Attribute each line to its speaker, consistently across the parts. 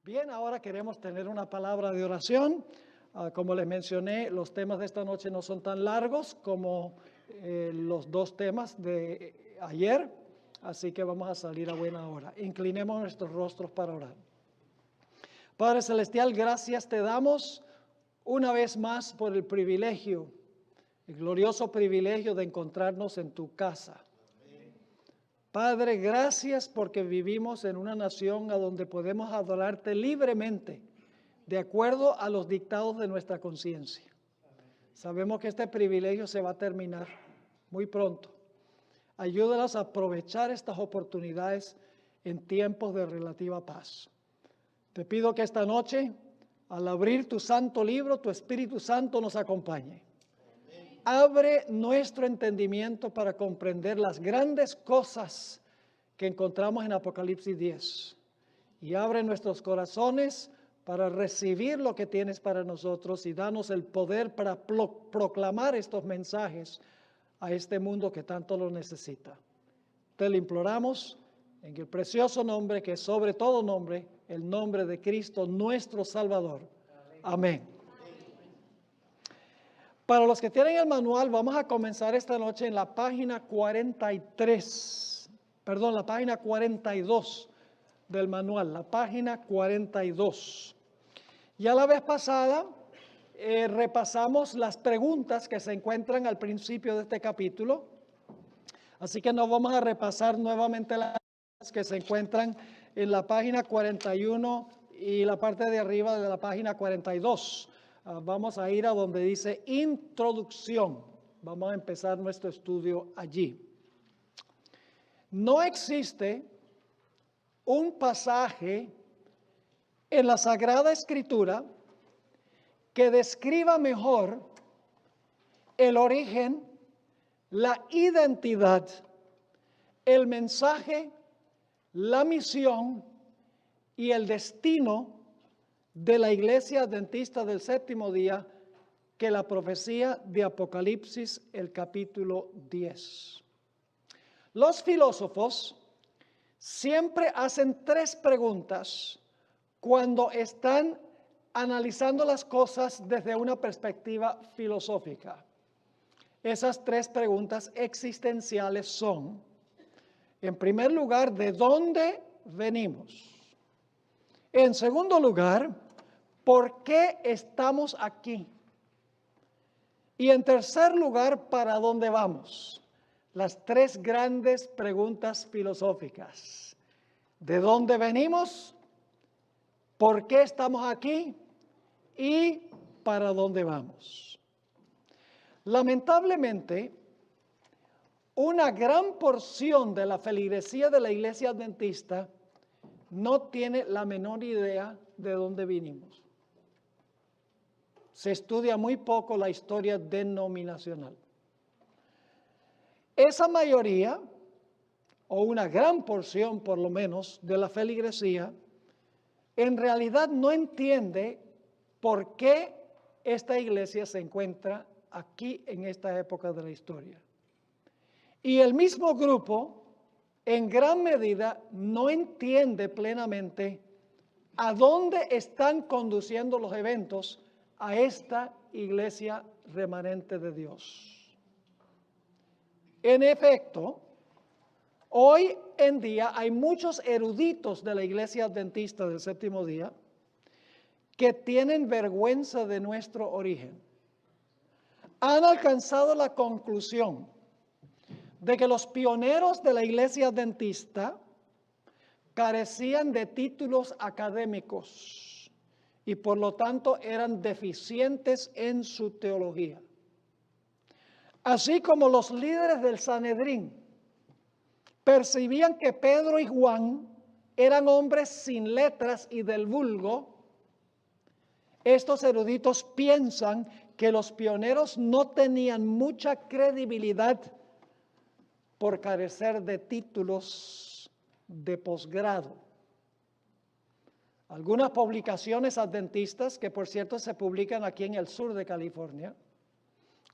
Speaker 1: Bien, ahora queremos tener una palabra de oración. Como les mencioné, los temas de esta noche no son tan largos como los dos temas de ayer, así que vamos a salir a buena hora. Inclinemos nuestros rostros para orar. Padre Celestial, gracias te damos una vez más por el privilegio, el glorioso privilegio de encontrarnos en tu casa. Padre, gracias porque vivimos en una nación a donde podemos adorarte libremente, de acuerdo a los dictados de nuestra conciencia. Sabemos que este privilegio se va a terminar muy pronto. Ayúdanos a aprovechar estas oportunidades en tiempos de relativa paz. Te pido que esta noche, al abrir tu santo libro, tu Espíritu Santo nos acompañe. Abre nuestro entendimiento para comprender las grandes cosas que encontramos en Apocalipsis 10. Y abre nuestros corazones para recibir lo que tienes para nosotros y danos el poder para proclamar estos mensajes a este mundo que tanto lo necesita. Te lo imploramos en el precioso nombre que es sobre todo nombre, el nombre de Cristo nuestro Salvador. Amén. Para los que tienen el manual, vamos a comenzar esta noche en la página 42 del manual, la página 42. Ya la vez pasada repasamos las preguntas que se encuentran al principio de este capítulo, así que no vamos a repasar nuevamente las que se encuentran en la página 41 y la parte de arriba de la página 42. Vamos a ir a donde dice introducción. Vamos a empezar nuestro estudio allí. No existe un pasaje en la Sagrada Escritura que describa mejor el origen, la identidad, el mensaje, la misión y el destino de la Iglesia Adventista del Séptimo Día que la profecía de Apocalipsis, el capítulo 10. Los filósofos siempre hacen tres preguntas cuando están analizando las cosas desde una perspectiva filosófica. Esas tres preguntas existenciales son, en primer lugar, ¿de dónde venimos? En segundo lugar, ¿por qué estamos aquí? Y en tercer lugar, ¿para dónde vamos? Las tres grandes preguntas filosóficas. ¿De dónde venimos? ¿Por qué estamos aquí? ¿Y para dónde vamos? Lamentablemente, una gran porción de la feligresía de la Iglesia Adventista no tiene la menor idea de dónde vinimos. Se estudia muy poco la historia denominacional. Esa mayoría, o una gran porción por lo menos, de la feligresía, en realidad no entiende por qué esta iglesia se encuentra aquí en esta época de la historia. Y el mismo grupo, en gran medida, no entiende plenamente a dónde están conduciendo los eventos a esta iglesia remanente de Dios. En efecto, hoy en día hay muchos eruditos de la Iglesia Adventista del Séptimo Día que tienen vergüenza de nuestro origen. Han alcanzado la conclusión de que los pioneros de la Iglesia Adventista carecían de títulos académicos y por lo tanto eran deficientes en su teología. Así como los líderes del Sanedrín percibían que Pedro y Juan eran hombres sin letras y del vulgo, estos eruditos piensan que los pioneros no tenían mucha credibilidad por carecer de títulos de posgrado. Algunas publicaciones adventistas, que por cierto se publican aquí en el sur de California,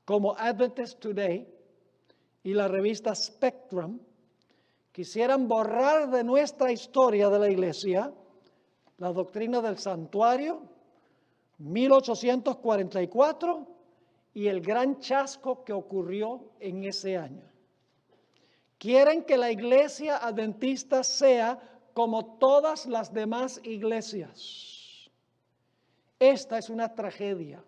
Speaker 1: como Adventist Today y la revista Spectrum, quisieran borrar de nuestra historia de la iglesia la doctrina del santuario, 1844, y el gran chasco que ocurrió en ese año. Quieren que la iglesia adventista sea como todas las demás iglesias. Esta es una tragedia,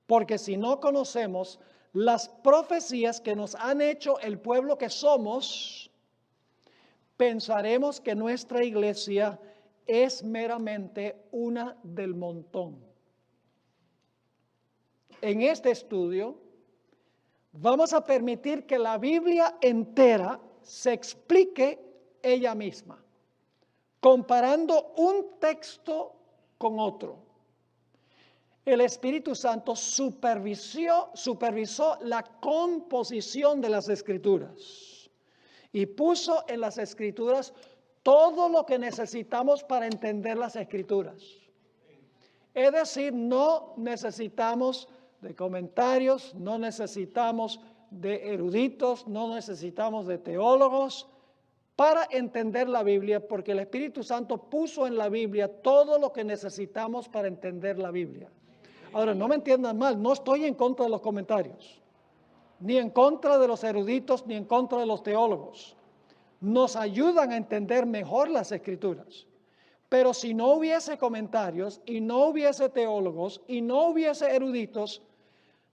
Speaker 1: porque si no conocemos las profecías que nos han hecho el pueblo que somos, pensaremos que nuestra iglesia es meramente una del montón. En este estudio vamos a permitir que la Biblia entera se explique ella misma, comparando un texto con otro. El Espíritu Santo supervisó la composición de las Escrituras y puso en las Escrituras todo lo que necesitamos para entender las Escrituras. Es decir, no necesitamos de comentarios, no necesitamos de eruditos, no necesitamos de teólogos para entender la Biblia, porque el Espíritu Santo puso en la Biblia todo lo que necesitamos para entender la Biblia. Ahora, no me entiendan mal, no estoy en contra de los comentarios, ni en contra de los eruditos, ni en contra de los teólogos. Nos ayudan a entender mejor las Escrituras. Pero si no hubiese comentarios y no hubiese teólogos y no hubiese eruditos,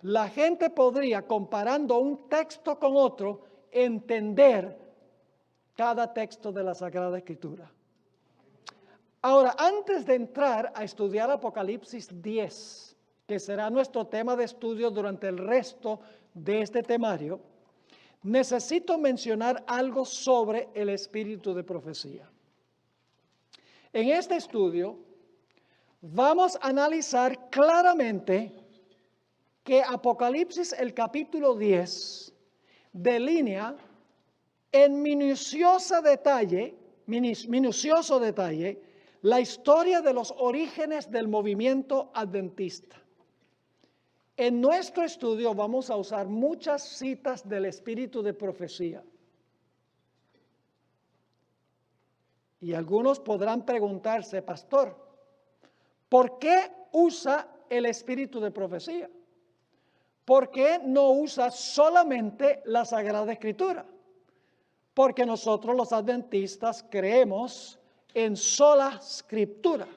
Speaker 1: la gente podría, comparando un texto con otro, entender cada texto de la Sagrada Escritura. Ahora, antes de entrar a estudiar Apocalipsis 10, que será nuestro tema de estudio durante el resto de este temario, necesito mencionar algo sobre el espíritu de profecía. En este estudio vamos a analizar claramente que Apocalipsis, el capítulo 10, delinea en minucioso detalle la historia de los orígenes del movimiento adventista. En nuestro estudio vamos a usar muchas citas del espíritu de profecía. Y algunos podrán preguntarse, pastor, ¿por qué usa el espíritu de profecía? ¿Por qué no usa solamente la Sagrada Escritura? Porque nosotros los adventistas creemos en sola Escritura.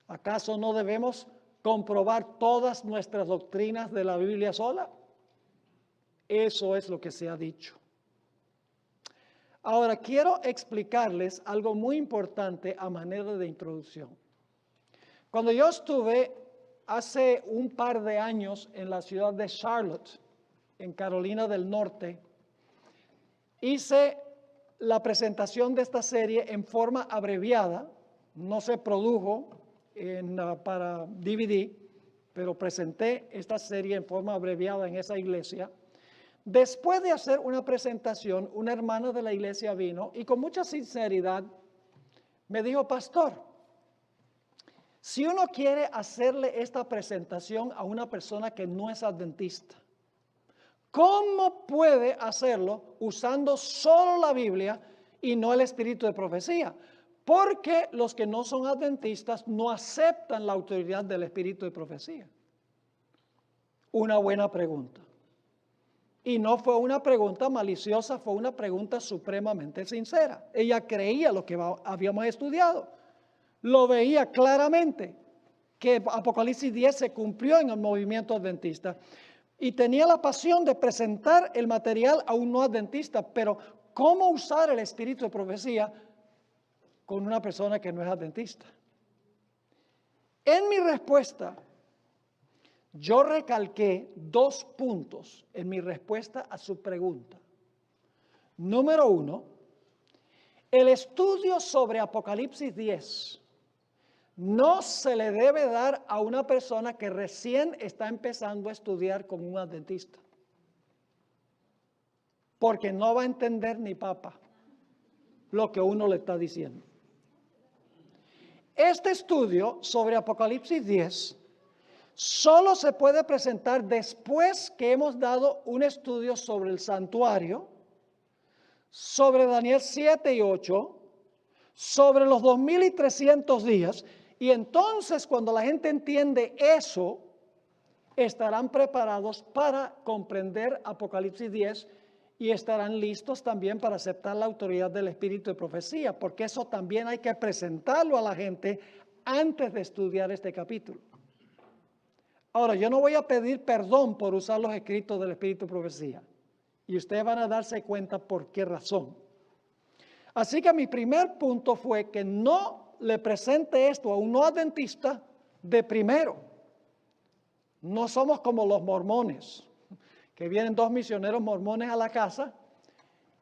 Speaker 1: ¿Acaso no debemos comprobar todas nuestras doctrinas de la Biblia sola? Eso es lo que se ha dicho. Ahora quiero explicarles algo muy importante a manera de introducción. Cuando yo estuve hace un par de años en la ciudad de Charlotte, en Carolina del Norte, hice la presentación de esta serie en forma abreviada. No se produjo para DVD, pero presenté esta serie en forma abreviada en esa iglesia. Después de hacer una presentación, una hermana de la iglesia vino y con mucha sinceridad me dijo, pastor, si uno quiere hacerle esta presentación a una persona que no es adventista, ¿cómo puede hacerlo usando solo la Biblia y no el espíritu de profecía? Porque los que no son adventistas no aceptan la autoridad del espíritu de profecía. Una buena pregunta. Y no fue una pregunta maliciosa, fue una pregunta supremamente sincera. Ella creía lo que habíamos estudiado. Lo veía claramente que Apocalipsis 10 se cumplió en el movimiento adventista. Y tenía la pasión de presentar el material a un no adventista. Pero ¿cómo usar el espíritu de profecía con una persona que no es adventista? En mi respuesta, yo recalqué 2 puntos en mi respuesta a su pregunta. Número 1, el estudio sobre Apocalipsis 10 no se le debe dar a una persona que recién está empezando a estudiar con un adventista, porque no va a entender ni papa lo que uno le está diciendo. Este estudio sobre Apocalipsis 10 solo se puede presentar después que hemos dado un estudio sobre el santuario, sobre Daniel 7 y 8, sobre los 2300 días. Y entonces cuando la gente entiende eso, estarán preparados para comprender Apocalipsis 10 y estarán listos también para aceptar la autoridad del Espíritu de profecía, porque eso también hay que presentarlo a la gente antes de estudiar este capítulo. Ahora, yo no voy a pedir perdón por usar los escritos del Espíritu de profecía, y ustedes van a darse cuenta por qué razón. Así que mi primer punto fue que no le presente esto a un no adventista de primero. No somos como los mormones, que vienen 2 misioneros mormones a la casa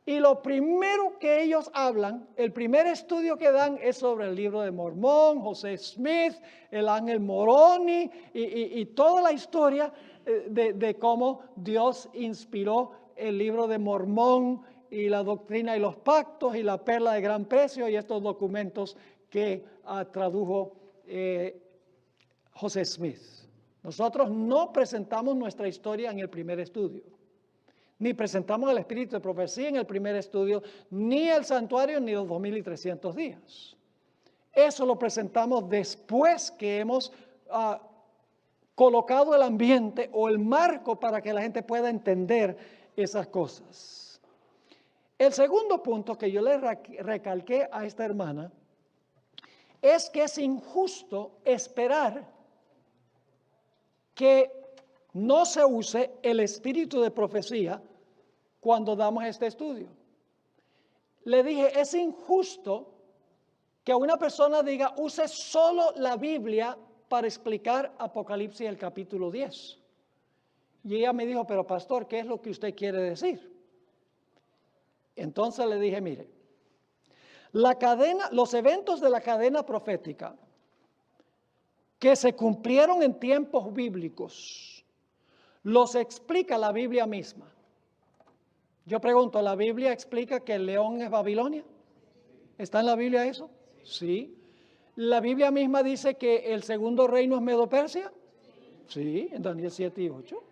Speaker 1: y lo primero que ellos hablan, el primer estudio que dan es sobre el libro de Mormón, José Smith, el ángel Moroni y toda la historia de cómo Dios inspiró el libro de Mormón y la doctrina y los pactos y la perla de gran precio y estos documentos que tradujo José Smith. Nosotros no presentamos nuestra historia en el primer estudio, ni presentamos el espíritu de profecía en el primer estudio, ni el santuario, ni los 2300 días. Eso lo presentamos después que hemos colocado el ambiente o el marco para que la gente pueda entender esas cosas. El segundo punto que yo le recalqué a esta hermana es que es injusto esperar que no se use el espíritu de profecía cuando damos este estudio. Le dije, es injusto que una persona diga, use solo la Biblia para explicar Apocalipsis el capítulo 10. Y ella me dijo, pero pastor, ¿qué es lo que usted quiere decir? Entonces le dije, mire, los eventos de la cadena profética que se cumplieron en tiempos bíblicos, los explica la Biblia misma. Yo pregunto, ¿la Biblia explica que el león es Babilonia? ¿Está en la Biblia eso? Sí. ¿La Biblia misma dice que el segundo reino es Medo-Persia? Sí, en Daniel 7 y 8.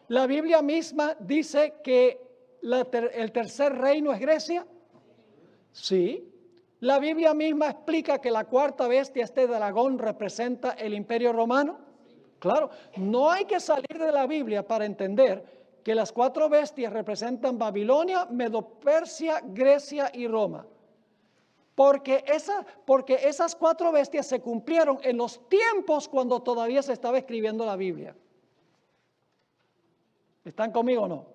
Speaker 1: ¿La Biblia misma dice que el tercer reino es Grecia? Sí. ¿La Biblia misma explica que la cuarta bestia, este dragón, representa el imperio romano? Claro, no hay que salir de la Biblia para entender que las 4 bestias representan Babilonia, Medo-Persia, Grecia y Roma. Porque esas 4 bestias se cumplieron en los tiempos cuando todavía se estaba escribiendo la Biblia. ¿Están conmigo o no?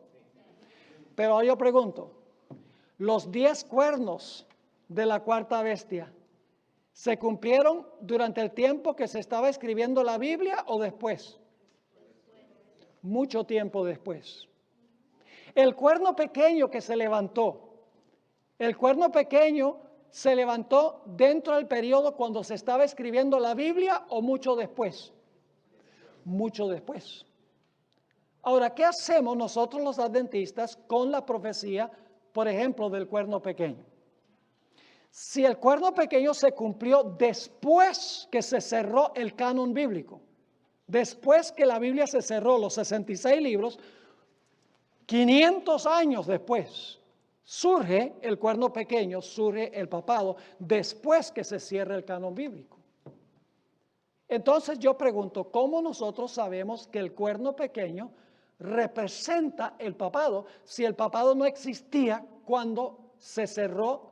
Speaker 1: Pero yo pregunto, los 10 cuernos de la cuarta bestia, ¿se cumplieron durante el tiempo que se estaba escribiendo la Biblia o después? Mucho tiempo después. El cuerno pequeño que se levantó, el cuerno pequeño se levantó dentro del periodo cuando se estaba escribiendo la Biblia o mucho después. Mucho después. Ahora, ¿qué hacemos nosotros los adventistas con la profecía, por ejemplo, del cuerno pequeño? Si el cuerno pequeño se cumplió después que se cerró el canon bíblico, después que la Biblia se cerró, los 66 libros, 500 años después, surge el cuerno pequeño, surge el papado, después que se cierra el canon bíblico. Entonces yo pregunto, ¿cómo nosotros sabemos que el cuerno pequeño representa el papado si el papado no existía cuando se cerró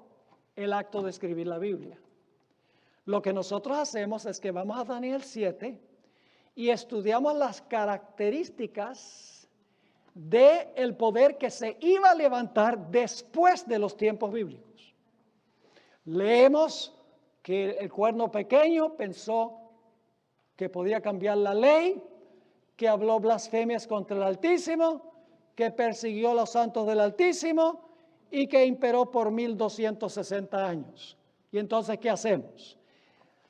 Speaker 1: el acto de escribir la Biblia? Lo que nosotros hacemos es que vamos a Daniel 7 y estudiamos las características del poder que se iba a levantar después de los tiempos bíblicos. Leemos que el cuerno pequeño pensó que podía cambiar la ley, que habló blasfemias contra el Altísimo, que persiguió a los santos del Altísimo y que imperó por 1260 años. Y entonces, ¿qué hacemos?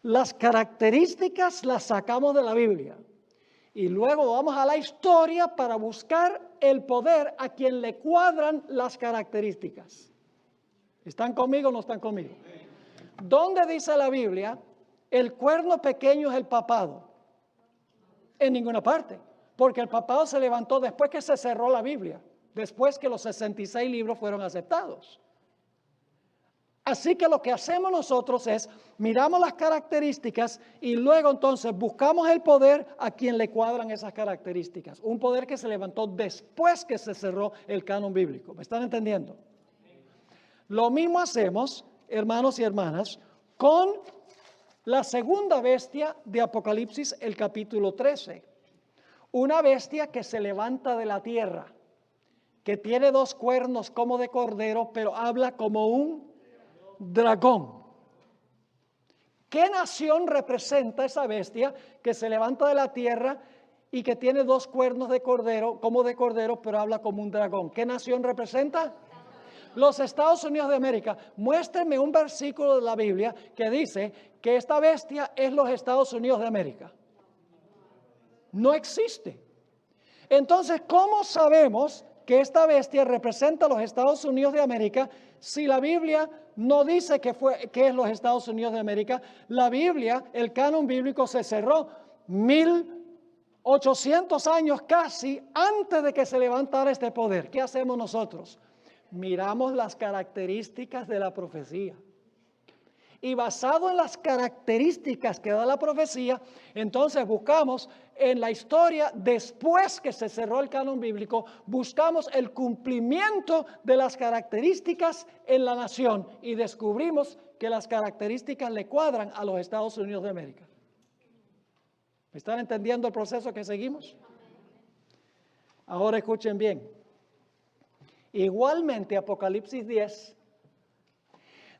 Speaker 1: Las características las sacamos de la Biblia y luego vamos a la historia para buscar el poder a quien le cuadran las características. ¿Están conmigo o no están conmigo? ¿Dónde dice la Biblia el cuerno pequeño es el papado? En ninguna parte, porque el papado se levantó después que se cerró la Biblia, después que los 66 libros fueron aceptados. Así que lo que hacemos nosotros es miramos las características y luego entonces buscamos el poder a quien le cuadran esas características. Un poder que se levantó después que se cerró el canon bíblico. ¿Me están entendiendo? Lo mismo hacemos, hermanos y hermanas, con la segunda bestia de Apocalipsis, el capítulo 13. Una bestia que se levanta de la tierra, que tiene 2 cuernos como de cordero, pero habla como un dragón. ¿Qué nación representa esa bestia que se levanta de la tierra y que tiene 2 cuernos de cordero, como de cordero, pero habla como un dragón? ¿Qué nación representa? Los Estados Unidos de América. Muéstrenme un versículo de la Biblia que dice que esta bestia es los Estados Unidos de América. No existe. Entonces, ¿cómo sabemos que esta bestia representa a los Estados Unidos de América si la Biblia no dice que es los Estados Unidos de América? La Biblia, el canon bíblico se cerró 1800 años casi antes de que se levantara este poder. ¿Qué hacemos nosotros? Miramos las características de la profecía. Y basado en las características que da la profecía, entonces buscamos en la historia, después que se cerró el canon bíblico, buscamos el cumplimiento de las características en la nación y descubrimos que las características le cuadran a los Estados Unidos de América. ¿Me están entendiendo el proceso que seguimos? Ahora escuchen bien. Igualmente, Apocalipsis 10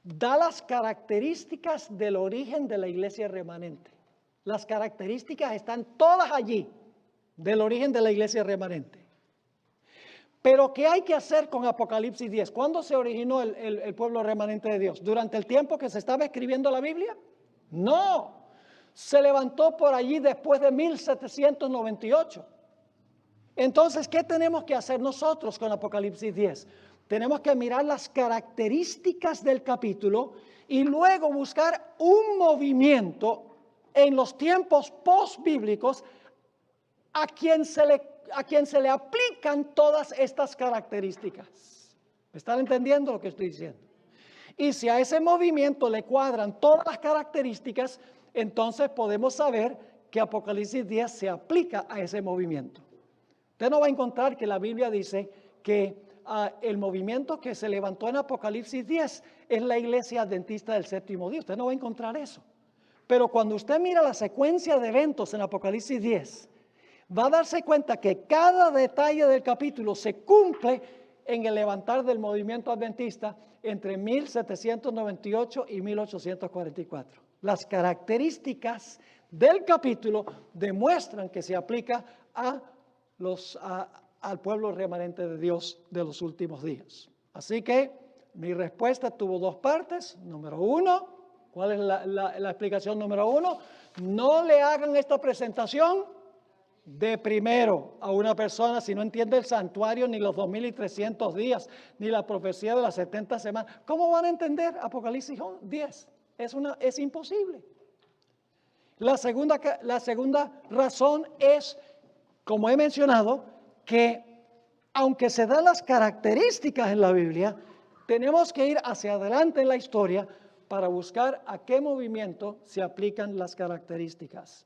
Speaker 1: da las características del origen de la iglesia remanente. Las características están todas allí del origen de la iglesia remanente. Pero ¿qué hay que hacer con Apocalipsis 10? ¿Cuándo se originó el pueblo remanente de Dios? ¿Durante el tiempo que se estaba escribiendo la Biblia? No, se levantó por allí después de 1798. Entonces, ¿qué tenemos que hacer nosotros con Apocalipsis 10? Tenemos que mirar las características del capítulo y luego buscar un movimiento en los tiempos postbíblicos a quien se le aplican todas estas características. ¿Me están entendiendo lo que estoy diciendo? Y si a ese movimiento le cuadran todas las características, entonces podemos saber que Apocalipsis 10 se aplica a ese movimiento. Usted no va a encontrar que la Biblia dice que el movimiento que se levantó en Apocalipsis 10 es la iglesia adventista del séptimo día. Usted no va a encontrar eso. Pero cuando usted mira la secuencia de eventos en Apocalipsis 10, va a darse cuenta que cada detalle del capítulo se cumple en el levantar del movimiento adventista entre 1798 y 1844. Las características del capítulo demuestran que se aplica al pueblo remanente de Dios de los últimos días. Así que mi respuesta tuvo 2 partes. Número 1, ¿cuál es la explicación número 1? No le hagan esta presentación de primero a una persona si no entiende el santuario, ni los 2300 días, ni la profecía de las 70 semanas. ¿Cómo van a entender Apocalipsis 10? Es imposible. La segunda razón es, como he mencionado, que aunque se dan las características en la Biblia, tenemos que ir hacia adelante en la historia para buscar a qué movimiento se aplican las características.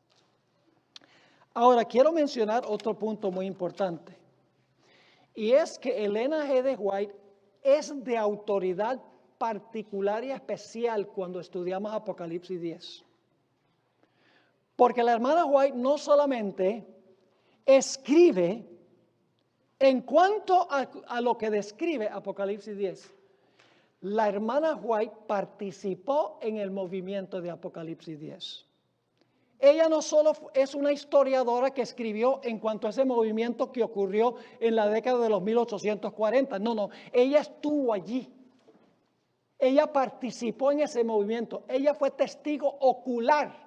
Speaker 1: Ahora, quiero mencionar otro punto muy importante, y es que Elena G. de White es de autoridad particular y especial cuando estudiamos Apocalipsis 10. Porque la hermana White no solamente escribe en cuanto a lo que describe Apocalipsis 10, la hermana White participó en el movimiento de Apocalipsis 10. Ella no solo es una historiadora que escribió en cuanto a ese movimiento que ocurrió en la década de los 1840. No, ella estuvo allí. Ella participó en ese movimiento. Ella fue testigo ocular.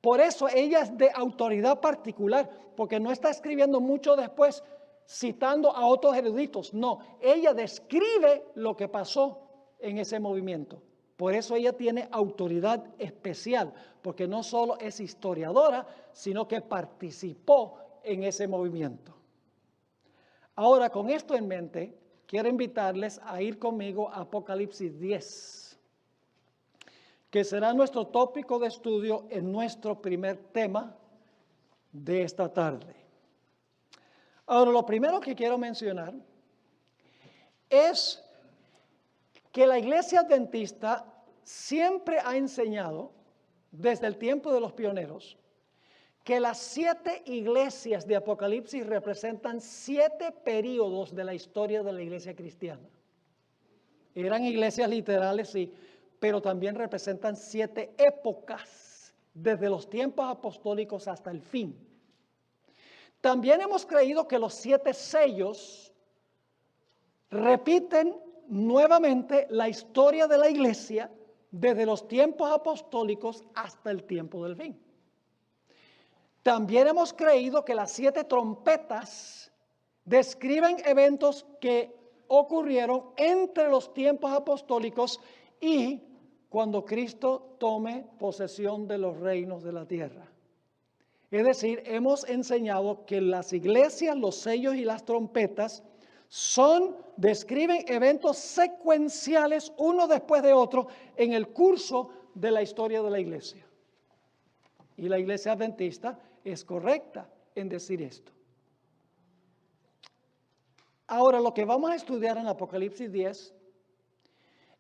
Speaker 1: Por eso ella es de autoridad particular, porque no está escribiendo mucho después citando a otros eruditos. No, ella describe lo que pasó en ese movimiento. Por eso ella tiene autoridad especial, porque no solo es historiadora, sino que participó en ese movimiento. Ahora, con esto en mente, quiero invitarles a ir conmigo a Apocalipsis 10, que será nuestro tópico de estudio en nuestro primer tema de esta tarde. Ahora, lo primero que quiero mencionar es que la Iglesia Adventista siempre ha enseñado, desde el tiempo de los pioneros, que las 7 iglesias de Apocalipsis representan 7 períodos de la historia de la iglesia cristiana. Eran iglesias literales, sí, pero también representan 7 épocas, desde los tiempos apostólicos hasta el fin. También hemos creído que los 7 sellos repiten nuevamente la historia de la iglesia desde los tiempos apostólicos hasta el tiempo del fin. También hemos creído que las 7 trompetas describen eventos que ocurrieron entre los tiempos apostólicos y cuando Cristo tome posesión de los reinos de la tierra. Es decir, hemos enseñado que las iglesias, los sellos y las trompetas describen eventos secuenciales uno después de otro en el curso de la historia de la iglesia. Y la iglesia adventista es correcta en decir esto. Ahora, lo que vamos a estudiar en Apocalipsis 10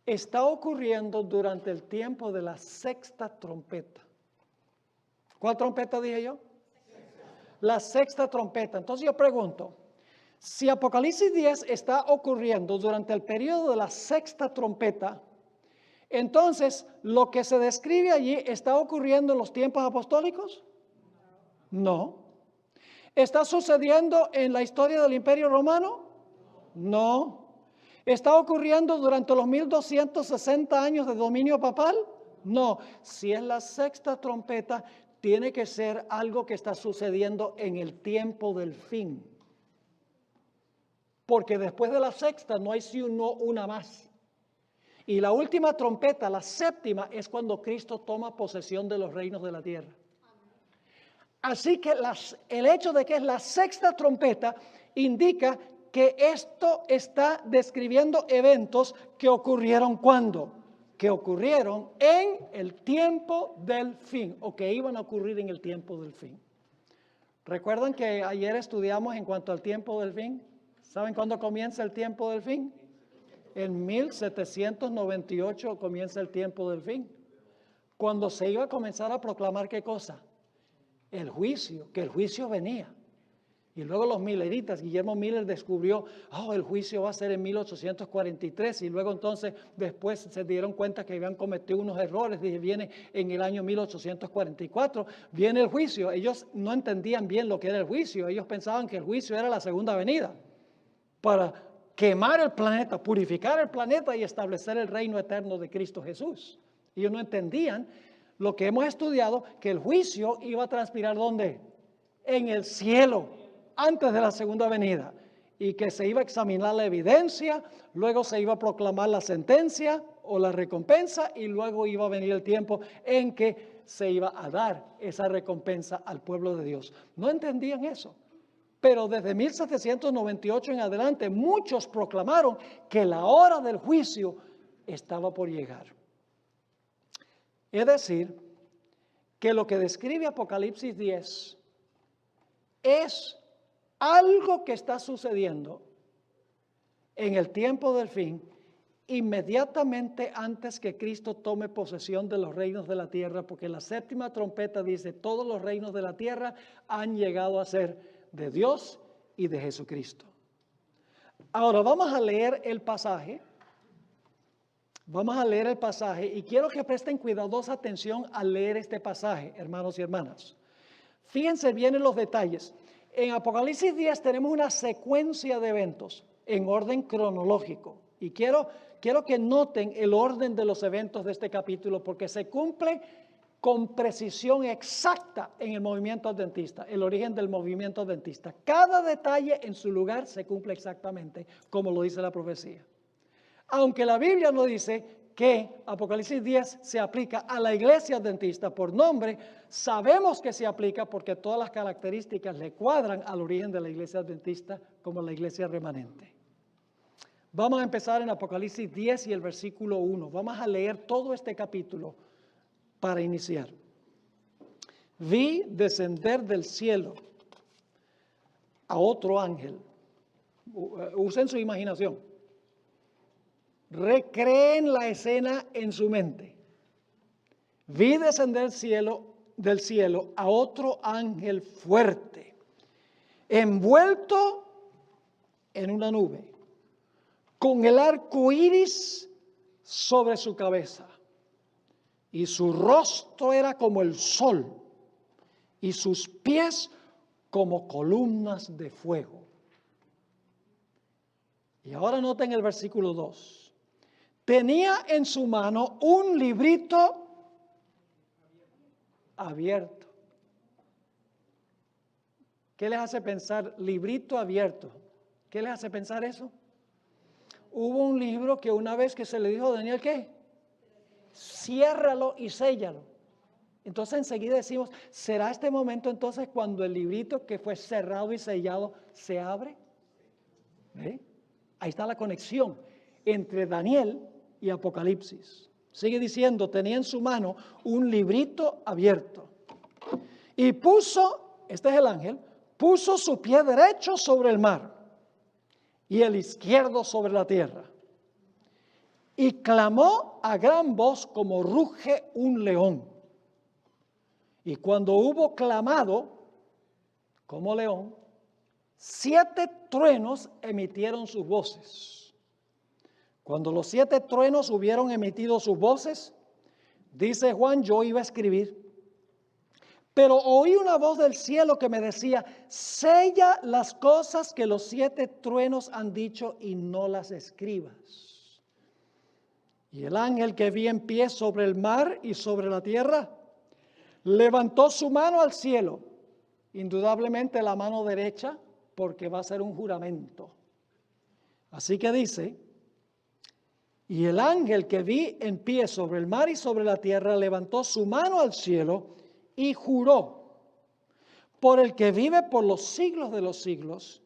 Speaker 1: está ocurriendo durante el tiempo de la 6ª trompeta. ¿Cuál trompeta dije yo? La 6ª trompeta. Entonces yo pregunto, si Apocalipsis 10 está ocurriendo durante el periodo de la 6ª trompeta, entonces, ¿lo que se describe allí está ocurriendo en los tiempos apostólicos? No. ¿Está sucediendo en la historia del Imperio Romano? No. ¿Está ocurriendo durante los 1260 años de dominio papal? No. Si es la 6ª trompeta, tiene que ser algo que está sucediendo en el tiempo del fin. Porque después de la 6ª no hay sino una más. Y la última trompeta, la 7ª, es cuando Cristo toma posesión de los reinos de la tierra. Así que el hecho de que es la 6ª trompeta indica que esto está describiendo eventos que ocurrieron ¿cuándo? Que ocurrieron en el tiempo del fin, o que iban a ocurrir en el tiempo del fin. ¿Recuerdan que ayer estudiamos en cuanto al tiempo del fin? ¿Saben cuándo comienza el tiempo del fin? En 1798 comienza el tiempo del fin, cuando se iba a comenzar a proclamar ¿qué cosa? El juicio, que el juicio venía. Y luego los milleritas, Guillermo Miller descubrió, el juicio va a ser en 1843, y luego entonces después se dieron cuenta que habían cometido unos errores, dije, viene en el año 1844, viene el juicio. Ellos no entendían bien lo que era el juicio, ellos pensaban que el juicio era la segunda venida, para quemar el planeta, purificar el planeta y establecer el reino eterno de Cristo Jesús. Ellos no entendían lo que hemos estudiado, que el juicio iba a transpirar ¿dónde? En el cielo, antes de la segunda venida. Y que se iba a examinar la evidencia, luego se iba a proclamar la sentencia o la recompensa, y luego iba a venir el tiempo en que se iba a dar esa recompensa al pueblo de Dios. No entendían eso. Pero desde 1798 en adelante, muchos proclamaron que la hora del juicio estaba por llegar. Es decir, que lo que describe Apocalipsis 10 es algo que está sucediendo en el tiempo del fin, inmediatamente antes que Cristo tome posesión de los reinos de la tierra, porque la 7ª trompeta dice, todos los reinos de la tierra han llegado a ser de Dios y de Jesucristo. Ahora vamos a leer el pasaje. Vamos a leer el pasaje y quiero que presten cuidadosa atención al leer este pasaje, hermanos y hermanas. Fíjense bien en los detalles. En Apocalipsis 10 tenemos una secuencia de eventos en orden cronológico. Y quiero que noten el orden de los eventos de este capítulo, porque se cumple con precisión exacta en el movimiento adventista, el origen del movimiento adventista. Cada detalle en su lugar se cumple exactamente como lo dice la profecía. Aunque la Biblia no dice que Apocalipsis 10 se aplica a la iglesia adventista por nombre, sabemos que se aplica porque todas las características le cuadran al origen de la iglesia adventista como la iglesia remanente. Vamos a empezar en Apocalipsis 10 y el versículo 1. Vamos a leer todo este capítulo para iniciar. Vi descender del cielo a otro ángel. Usen su imaginación. Recreen la escena en su mente. Vi descender del cielo a otro ángel fuerte, envuelto en una nube, con el arco iris sobre su cabeza, y su rostro era como el sol, y sus pies como columnas de fuego. Y ahora noten el versículo 2. Tenía en su mano un librito abierto. ¿Qué les hace pensar librito abierto? ¿Qué les hace pensar eso? Hubo un libro que una vez que se le dijo a Daniel, ¿qué? Ciérralo y séllalo. Entonces enseguida decimos, ¿será este momento entonces cuando el librito que fue cerrado y sellado se abre? ¿Eh? Ahí está la conexión entre Daniel y Apocalipsis. Sigue diciendo, tenía en su mano un librito abierto. Y puso, este es el ángel, puso su pie derecho sobre el mar y el izquierdo sobre la tierra. Y clamó a gran voz como ruge un león. Y cuando hubo clamado como león, 7 truenos emitieron sus voces. Cuando los 7 truenos hubieron emitido sus voces, dice Juan, yo iba a escribir, pero oí una voz del cielo que me decía, sella las cosas que los 7 truenos han dicho y no las escribas. Y el ángel que vi en pie sobre el mar y sobre la tierra, levantó su mano al cielo, indudablemente la mano derecha, porque va a ser un juramento. Así que dice, y el ángel que vi en pie sobre el mar y sobre la tierra levantó su mano al cielo y juró por el que vive por los siglos de los siglos,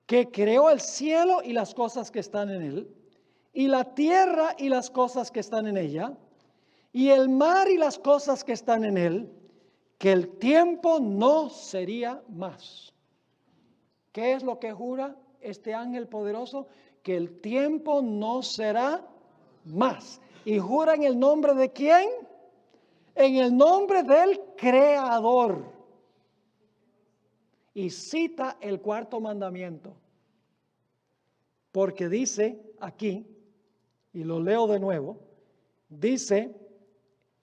Speaker 1: que creó el cielo y las cosas que están en él, y la tierra y las cosas que están en ella, y el mar y las cosas que están en él, que el tiempo no sería más. ¿Qué es lo que jura este ángel poderoso? Que el tiempo no será más. ¿Y jura en el nombre de quién? En el nombre del Creador. Y cita el 4º mandamiento. Porque dice aquí, y lo leo de nuevo, dice,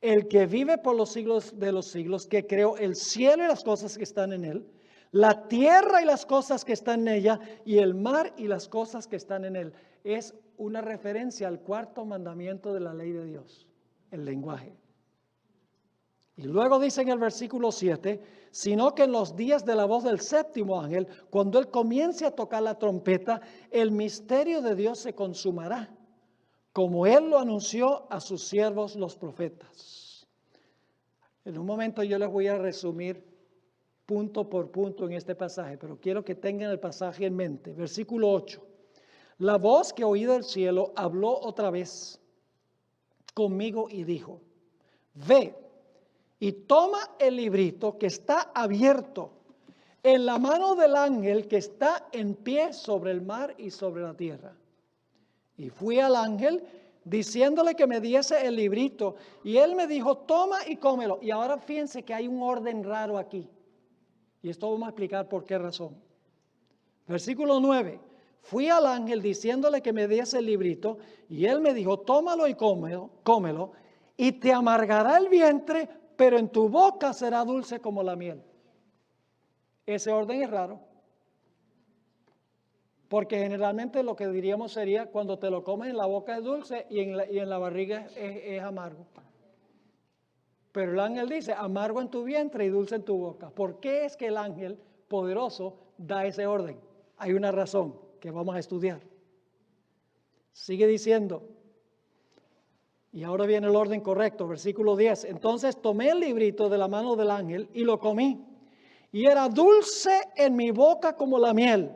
Speaker 1: el que vive por los siglos de los siglos, que creó el cielo y las cosas que están en él, la tierra y las cosas que están en ella, y el mar y las cosas que están en él. Es una referencia al 4º mandamiento de la ley de Dios, el lenguaje. Y luego dice en el versículo 7, sino que en los días de la voz del 7º ángel, cuando él comience a tocar la trompeta, el misterio de Dios se consumará, como él lo anunció a sus siervos los profetas. En un momento yo les voy a resumir punto por punto en este pasaje, pero quiero que tengan el pasaje en mente. Versículo 8. La voz que oí del cielo habló otra vez conmigo y dijo, ve y toma el librito que está abierto en la mano del ángel que está en pie sobre el mar y sobre la tierra. Y fui al ángel diciéndole que me diese el librito, y él me dijo, toma y cómelo. Y ahora fíjense que hay un orden raro aquí. Y esto vamos a explicar por qué razón. Versículo 9. Fui al ángel diciéndole que me diese el librito, y él me dijo, tómalo y cómelo, y te amargará el vientre, pero en tu boca será dulce como la miel. Ese orden es raro. Porque generalmente lo que diríamos sería, cuando te lo comes en la boca es dulce y en la barriga es amargo. Pero el ángel dice, amargo en tu vientre y dulce en tu boca. ¿Por qué es que el ángel poderoso da ese orden? Hay una razón que vamos a estudiar. Sigue diciendo, y ahora viene el orden correcto, versículo 10. Entonces tomé el librito de la mano del ángel y lo comí. Y era dulce en mi boca como la miel,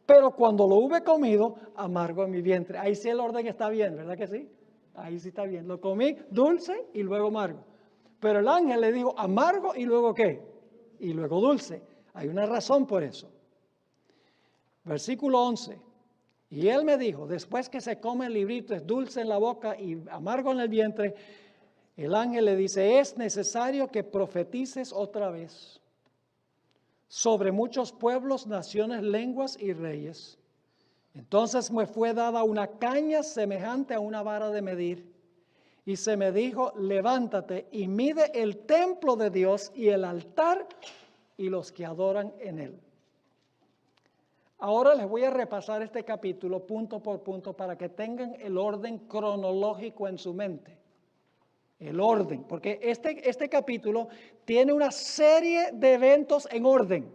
Speaker 1: pero cuando lo hube comido, amargo en mi vientre. Ahí sí el orden está bien, ¿verdad que sí? Ahí sí está bien. Lo comí dulce y luego amargo. Pero el ángel le dijo amargo y luego ¿qué? Y luego dulce. Hay una razón por eso. Versículo 11. Y él me dijo, después que se come el librito, es dulce en la boca y amargo en el vientre, el ángel le dice, es necesario que profetices otra vez sobre muchos pueblos, naciones, lenguas y reyes. Entonces me fue dada una caña semejante a una vara de medir, y se me dijo, levántate y mide el templo de Dios y el altar y los que adoran en él. Ahora les voy a repasar este capítulo punto por punto para que tengan el orden cronológico en su mente. El orden, porque este capítulo tiene una serie de eventos en orden.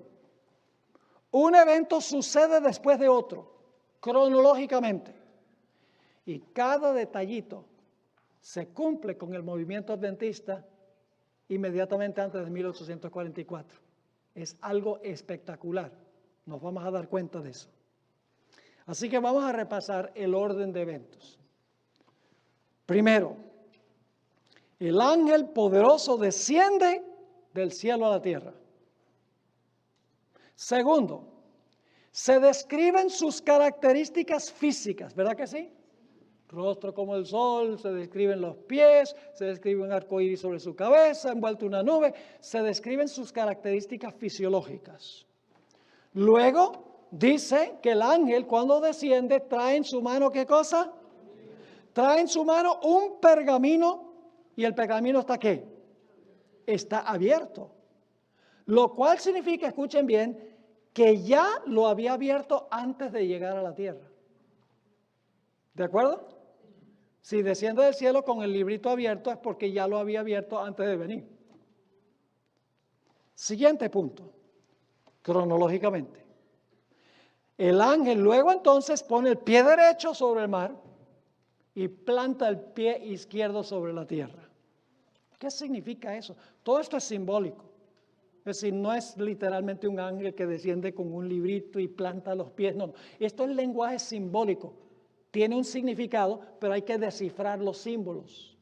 Speaker 1: Un evento sucede después de otro, cronológicamente. Y cada detallito se cumple con el movimiento adventista inmediatamente antes de 1844. Es algo espectacular. Nos vamos a dar cuenta de eso. Así que vamos a repasar el orden de eventos. Primero, el ángel poderoso desciende del cielo a la tierra. Segundo, se describen sus características físicas, ¿verdad que sí? Rostro como el sol, se describen los pies, se describe un arco iris sobre su cabeza, envuelto en una nube, se describen sus características fisiológicas. Luego dice que el ángel cuando desciende trae en su mano, ¿qué cosa? Trae en su mano un pergamino y el pergamino está ¿qué? Está abierto. Lo cual significa, escuchen bien, que ya lo había abierto antes de llegar a la tierra. ¿De acuerdo? Si desciende del cielo con el librito abierto es porque ya lo había abierto antes de venir. Siguiente punto, cronológicamente. El ángel luego entonces pone el pie derecho sobre el mar y planta el pie izquierdo sobre la tierra. ¿Qué significa eso? Todo esto es simbólico. Es decir, no es literalmente un ángel que desciende con un librito y planta los pies. No, esto es lenguaje simbólico. Tiene un significado, pero hay que descifrar los símbolos.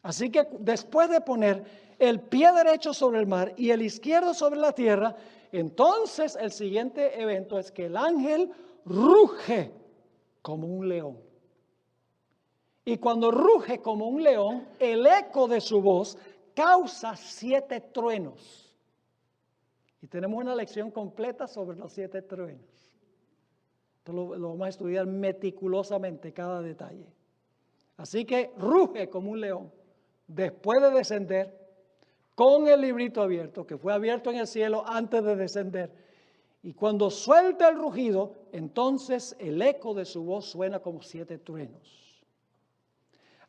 Speaker 1: Así que después de poner el pie derecho sobre el mar y el izquierdo sobre la tierra, entonces el siguiente evento es que el ángel ruge como un león. Y cuando ruge como un león, el eco de su voz causa 7 truenos. Y tenemos una lección completa sobre los 7 truenos. Esto lo vamos a estudiar meticulosamente cada detalle. Así que ruge como un león. Después de descender con el librito abierto, que fue abierto en el cielo antes de descender. Y cuando suelta el rugido, entonces el eco de su voz suena como 7 truenos.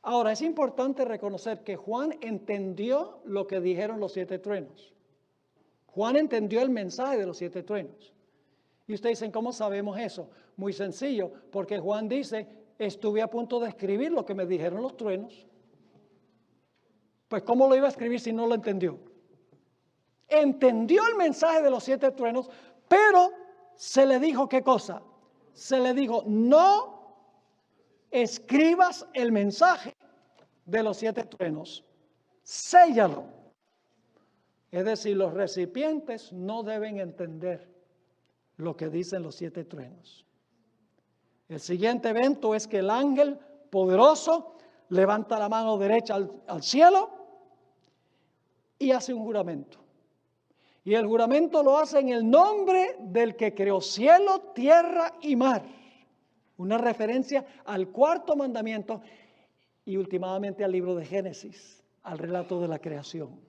Speaker 1: Ahora, es importante reconocer que Juan entendió lo que dijeron los 7 truenos. Juan entendió el mensaje de los 7 truenos. Y ustedes dicen, ¿cómo sabemos eso? Muy sencillo, porque Juan dice, estuve a punto de escribir lo que me dijeron los truenos. Pues ¿cómo lo iba a escribir si no lo entendió? Entendió el mensaje de los 7 truenos, pero se le dijo ¿qué cosa? Se le dijo, no escribas el mensaje de los 7 truenos, séllalo. Es decir, los recipientes no deben entender lo que dicen los 7 truenos. El siguiente evento es que el ángel poderoso levanta la mano derecha al cielo y hace un juramento. Y el juramento lo hace en el nombre del que creó cielo, tierra y mar. Una referencia al 4º mandamiento y últimamente al libro de Génesis, al relato de la creación.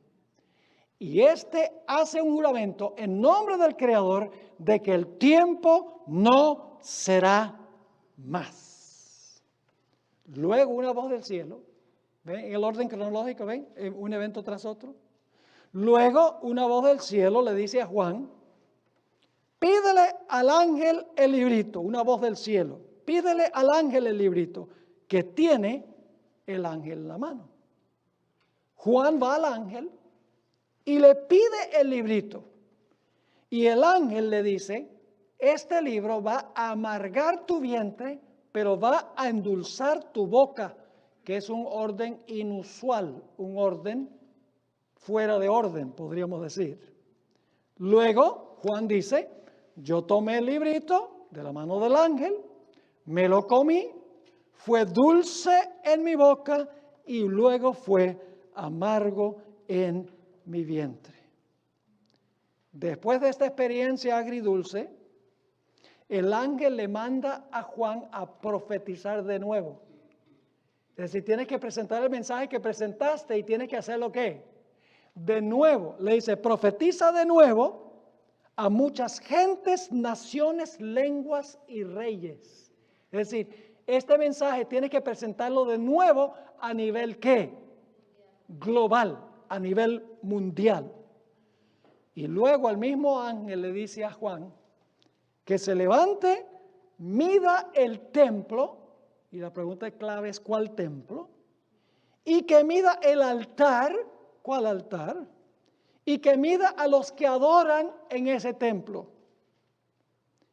Speaker 1: Y hace un juramento en nombre del Creador de que el tiempo no será más. Luego una voz del cielo, ¿ven? En el orden cronológico, ¿ven? Un evento tras otro. Luego una voz del cielo le dice a Juan, pídele al ángel el librito, una voz del cielo, pídele al ángel el librito que tiene el ángel en la mano. Juan va al ángel y le pide el librito. Y el ángel le dice, este libro va a amargar tu vientre, pero va a endulzar tu boca, que es un orden inusual, un orden fuera de orden, podríamos decir. Luego, Juan dice, yo tomé el librito de la mano del ángel, me lo comí, fue dulce en mi boca y luego fue amargo en mi vientre. Después de esta experiencia agridulce, el ángel le manda a Juan a profetizar de nuevo. Es decir, tienes que presentar el mensaje que presentaste y tienes que hacerlo ¿qué? De nuevo. Le dice, profetiza de nuevo a muchas gentes, naciones, lenguas y reyes. Es decir, este mensaje tienes que presentarlo de nuevo a nivel ¿qué? Global, a nivel mundial. Y luego al mismo ángel le dice a Juan que se levante, mida el templo, y la pregunta clave es ¿cuál templo? Y que mida el altar, ¿cuál altar? Y que mida a los que adoran en ese templo.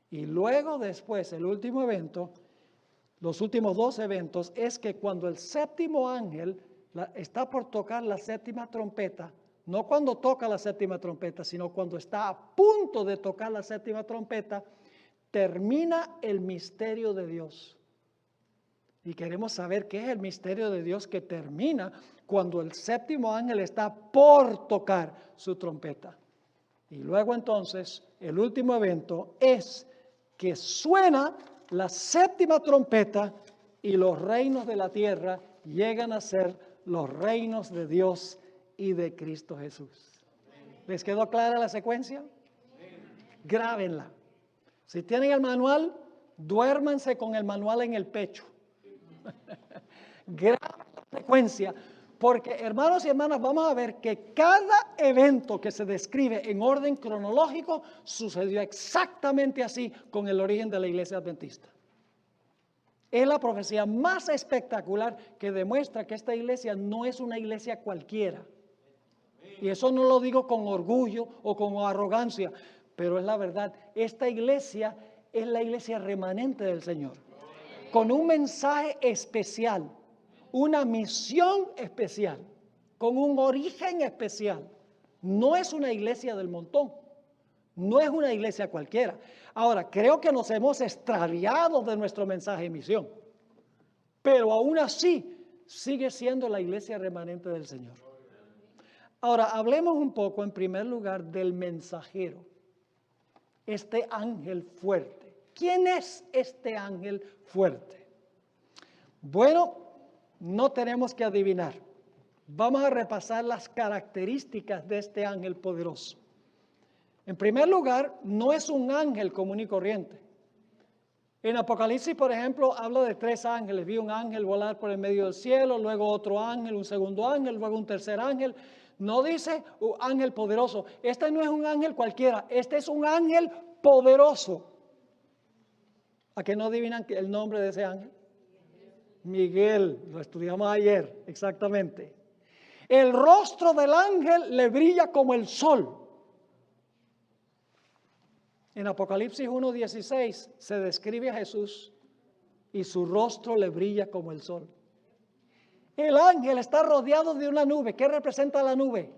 Speaker 1: Y luego después, el último evento, los últimos dos eventos, es que cuando el séptimo ángel está por tocar la séptima trompeta, no cuando toca la séptima trompeta, sino cuando está a punto de tocar la séptima trompeta, termina el misterio de Dios. Y queremos saber qué es el misterio de Dios que termina cuando el séptimo ángel está por tocar su trompeta. Y luego entonces, el último evento es que suena la séptima trompeta y los reinos de la tierra llegan a ser los reinos de Dios y de Cristo Jesús. ¿Les quedó clara la secuencia? Grábenla. Si tienen el manual, duérmanse con el manual en el pecho. Graben la secuencia, porque hermanos y hermanas, vamos a ver que cada evento que se describe en orden cronológico sucedió exactamente así con el origen de la iglesia adventista. Es la profecía más espectacular que demuestra que esta iglesia no es una iglesia cualquiera. Y eso no lo digo con orgullo o con arrogancia, pero es la verdad. Esta iglesia es la iglesia remanente del Señor, con un mensaje especial, una misión especial, con un origen especial. No es una iglesia del montón, no es una iglesia cualquiera. Ahora, creo que nos hemos extraviado de nuestro mensaje y misión, pero aún así sigue siendo la iglesia remanente del Señor. Ahora, hablemos un poco en primer lugar del mensajero, este ángel fuerte. ¿Quién es este ángel fuerte? Bueno, no tenemos que adivinar. Vamos a repasar las características de este ángel poderoso. En primer lugar, no es un ángel común y corriente. En Apocalipsis, por ejemplo, habla de 3 ángeles. Vi un ángel volar por el medio del cielo, luego otro ángel, un segundo ángel, luego un tercer ángel. No dice ángel poderoso. Este no es un ángel cualquiera, este es un ángel poderoso. ¿A qué no adivinan el nombre de ese ángel? Miguel, lo estudiamos ayer, exactamente. El rostro del ángel le brilla como el sol. En Apocalipsis 1:16 se describe a Jesús y su rostro le brilla como el sol. El ángel está rodeado de una nube. ¿Qué representa la nube?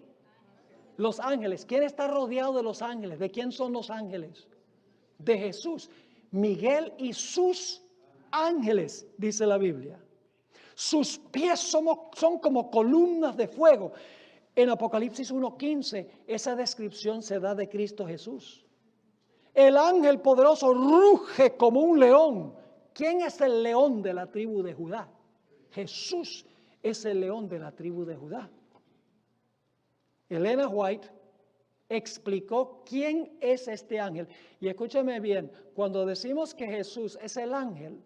Speaker 1: Los ángeles. ¿Quién está rodeado de los ángeles? ¿De quién son los ángeles? De Jesús. Miguel y sus ángeles, dice la Biblia. Sus pies son como columnas de fuego. En Apocalipsis 1:15 esa descripción se da de Cristo Jesús. El ángel poderoso ruge como un león. ¿Quién es el león de la tribu de Judá? Jesús es el león de la tribu de Judá. Elena White explicó quién es este ángel. Y escúcheme bien, cuando decimos que Jesús es el ángel,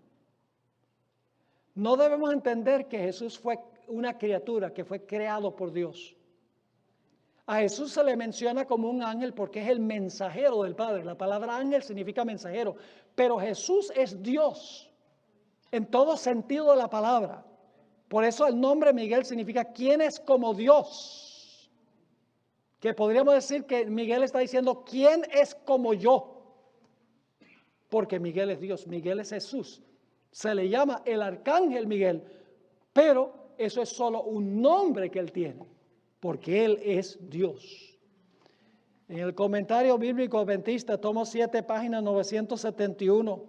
Speaker 1: no debemos entender que Jesús fue una criatura que fue creado por Dios. A Jesús se le menciona como un ángel porque es el mensajero del Padre. La palabra ángel significa mensajero, pero Jesús es Dios en todo sentido de la palabra. Por eso el nombre Miguel significa ¿quién es como Dios? Que podríamos decir que Miguel está diciendo ¿quién es como yo? porque Miguel es Dios, Miguel es Jesús. Se le llama el arcángel Miguel, pero eso es solo un nombre que él tiene, porque él es Dios. En el comentario bíblico adventista, tomo 7, página 971,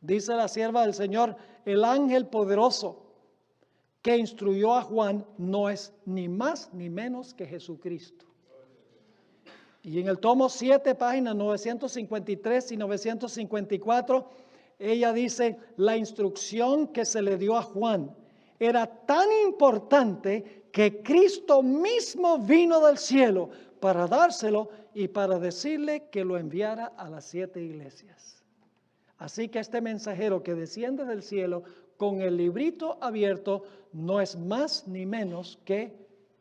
Speaker 1: dice la sierva del Señor: el ángel poderoso que instruyó a Juan no es ni más ni menos que Jesucristo. Y en el tomo 7, páginas 953 y 954, ella dice: la instrucción que se le dio a Juan era tan importante que Cristo mismo vino del cielo para dárselo y para decirle que lo enviara a las 7 iglesias. Así que este mensajero que desciende del cielo con el librito abierto no es más ni menos que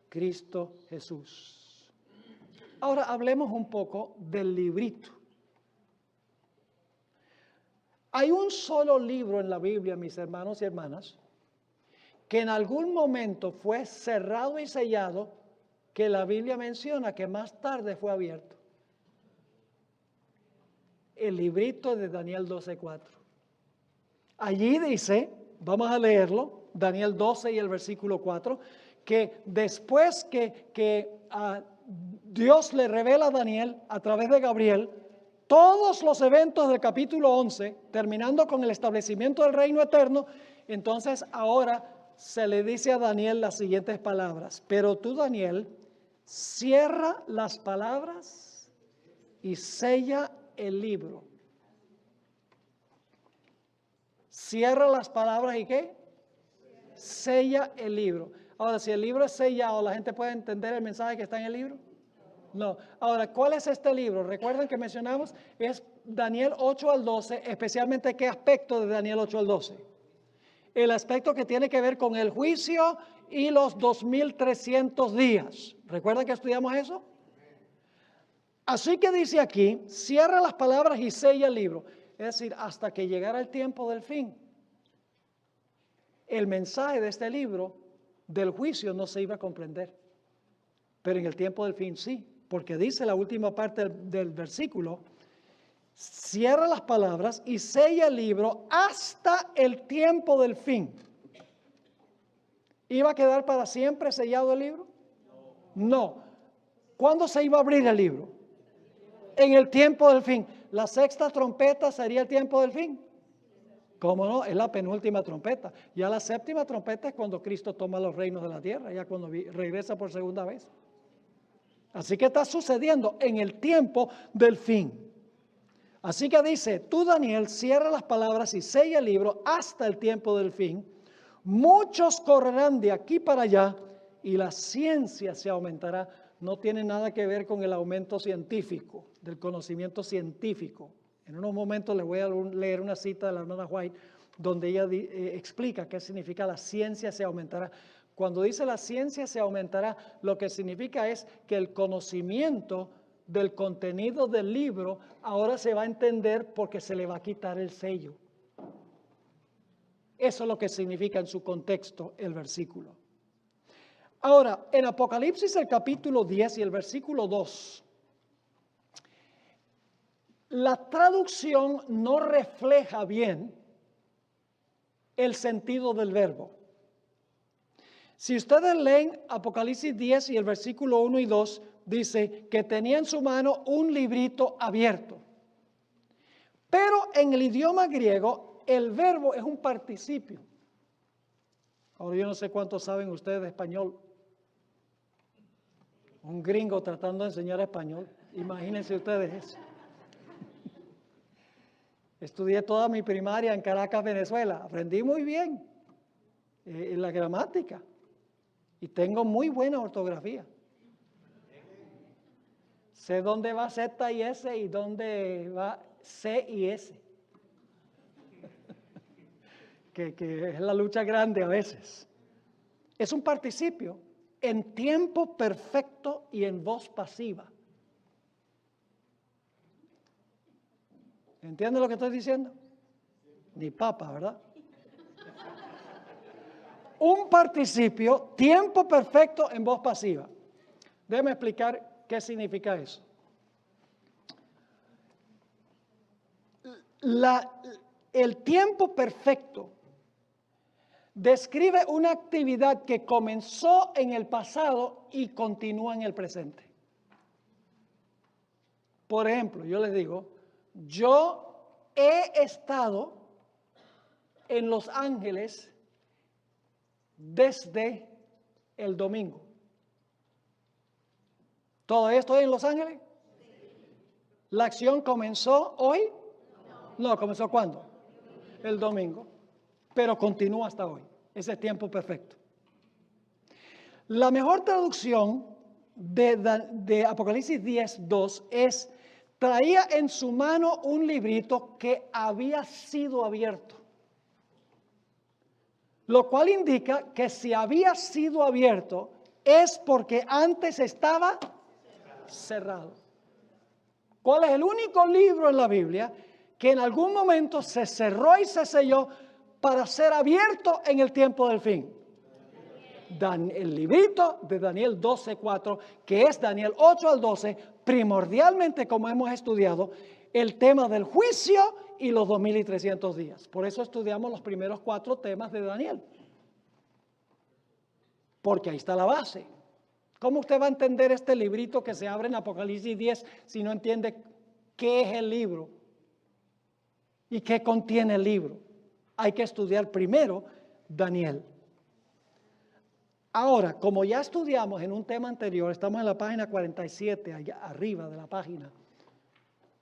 Speaker 1: Cristo Jesús. Ahora hablemos un poco del librito. Hay un solo libro en la Biblia, mis hermanos y hermanas, que en algún momento fue cerrado y sellado, que la Biblia menciona que más tarde fue abierto. El librito de Daniel 12:4. Allí dice, vamos a leerlo, Daniel 12 y el versículo 4, que después que Dios le revela a Daniel a través de Gabriel todos los eventos del capítulo 11, terminando con el establecimiento del reino eterno, entonces ahora se le dice a Daniel las siguientes palabras: pero tú, Daniel, cierra las palabras y sella el libro. Cierra las palabras y ¿qué? Sella el libro. Ahora, si el libro es sellado, ¿la gente puede entender el mensaje que está en el libro? No. Ahora, ¿cuál es este libro? Recuerden que mencionamos, es Daniel 8 al 12, especialmente ¿qué aspecto de Daniel 8 al 12? El aspecto que tiene que ver con el juicio y los 2300 días. ¿Recuerdan que estudiamos eso? Así que dice aquí, cierra las palabras y sella el libro. Es decir, hasta que llegara el tiempo del fin. El mensaje de este libro del juicio no se iba a comprender. Pero en el tiempo del fin sí, porque dice la última parte del versículo: cierra las palabras y sella el libro hasta el tiempo del fin. ¿Iba a quedar para siempre sellado el libro? No. ¿Cuándo se iba a abrir el libro? En el tiempo del fin. La sexta trompeta sería el tiempo del fin. ¿Cómo no? Es la penúltima trompeta. Ya la séptima trompeta es cuando Cristo toma los reinos de la tierra, ya cuando regresa por segunda vez. Así que está sucediendo en el tiempo del fin. Así que dice, tú, Daniel, cierra las palabras y sella el libro hasta el tiempo del fin. Muchos correrán de aquí para allá y la ciencia se aumentará. No tiene nada que ver con el aumento científico, del conocimiento científico. En unos momentos les voy a leer una cita de la hermana White donde ella explica qué significa la ciencia se aumentará. Cuando dice la ciencia se aumentará, lo que significa es que el conocimiento del contenido del libro ahora se va a entender porque se le va a quitar el sello. Eso es lo que significa en su contexto el versículo. Ahora, en Apocalipsis el capítulo 10 y el versículo 2, la traducción no refleja bien el sentido del verbo. Si ustedes leen Apocalipsis 10 y el versículo 1 y 2, dice que tenía en su mano un librito abierto. Pero en el idioma griego, el verbo es un participio. Ahora yo no sé cuántos saben ustedes de español. Un gringo tratando de enseñar español. Imagínense ustedes eso. Estudié toda mi primaria en Caracas, Venezuela. Aprendí muy bien en la gramática. Y tengo muy buena ortografía. Sé dónde va Z y S y dónde va C y S. que es la lucha grande a veces. Es un participio en tiempo perfecto y en voz pasiva. ¿Entienden lo que estoy diciendo? Ni papa, ¿verdad? Un participio, tiempo perfecto en voz pasiva. Déjeme explicar qué significa eso. el tiempo perfecto describe una actividad que comenzó en el pasado y continúa en el presente. Por ejemplo, yo les digo, yo he estado en Los Ángeles desde el domingo. ¿Todavía estoy en Los Ángeles? ¿La acción comenzó hoy? No, ¿comenzó cuándo? El domingo. Pero continúa hasta hoy. Ese es tiempo perfecto. La mejor traducción de Apocalipsis 10:2 es: traía en su mano un librito que había sido abierto. Lo cual indica que si había sido abierto es porque antes estaba cerrado. ¿Cuál es el único libro en la Biblia que en algún momento se cerró y se selló para ser abierto en el tiempo del fin? El librito de Daniel 12:4, que es Daniel 8 al 12, primordialmente, como hemos estudiado, el tema del juicio y los 2300 días. Por eso estudiamos los primeros 4 temas de Daniel. Porque ahí está la base. ¿Cómo usted va a entender este librito que se abre en Apocalipsis 10 si no entiende qué es el libro y qué contiene el libro? Hay que estudiar primero Daniel. Ahora, como ya estudiamos en un tema anterior, estamos en la página 47, allá arriba de la página.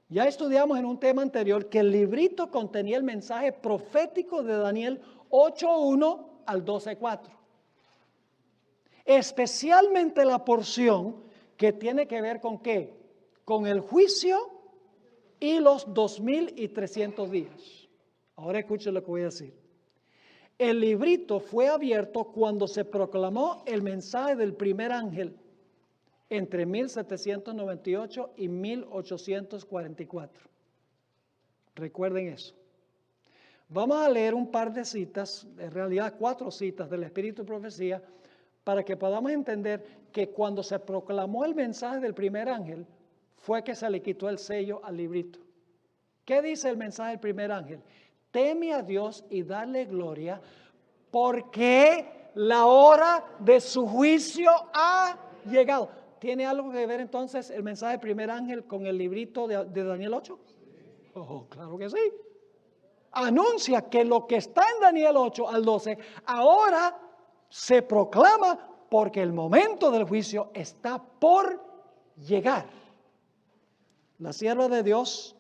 Speaker 1: Ya estudiamos en un tema anterior que el librito contenía el mensaje profético de Daniel 8:1 al 12:4. Especialmente la porción que tiene que ver con ¿qué? Con el juicio y los 2300 días. Ahora escuchen lo que voy a decir. El librito fue abierto cuando se proclamó el mensaje del primer ángel entre 1798 y 1844. Recuerden eso. Vamos a leer un par de citas, en realidad 4 citas del Espíritu de Profecía, para que podamos entender que cuando se proclamó el mensaje del primer ángel, fue que se le quitó el sello al librito. ¿Qué dice el mensaje del primer ángel? Teme a Dios y dale gloria, porque la hora de su juicio ha llegado. ¿Tiene algo que ver entonces el mensaje del primer ángel con el librito de Daniel 8? Oh, claro que sí. Anuncia que lo que está en Daniel 8 al 12 ahora se proclama porque el momento del juicio está por llegar. La sierva de Dios,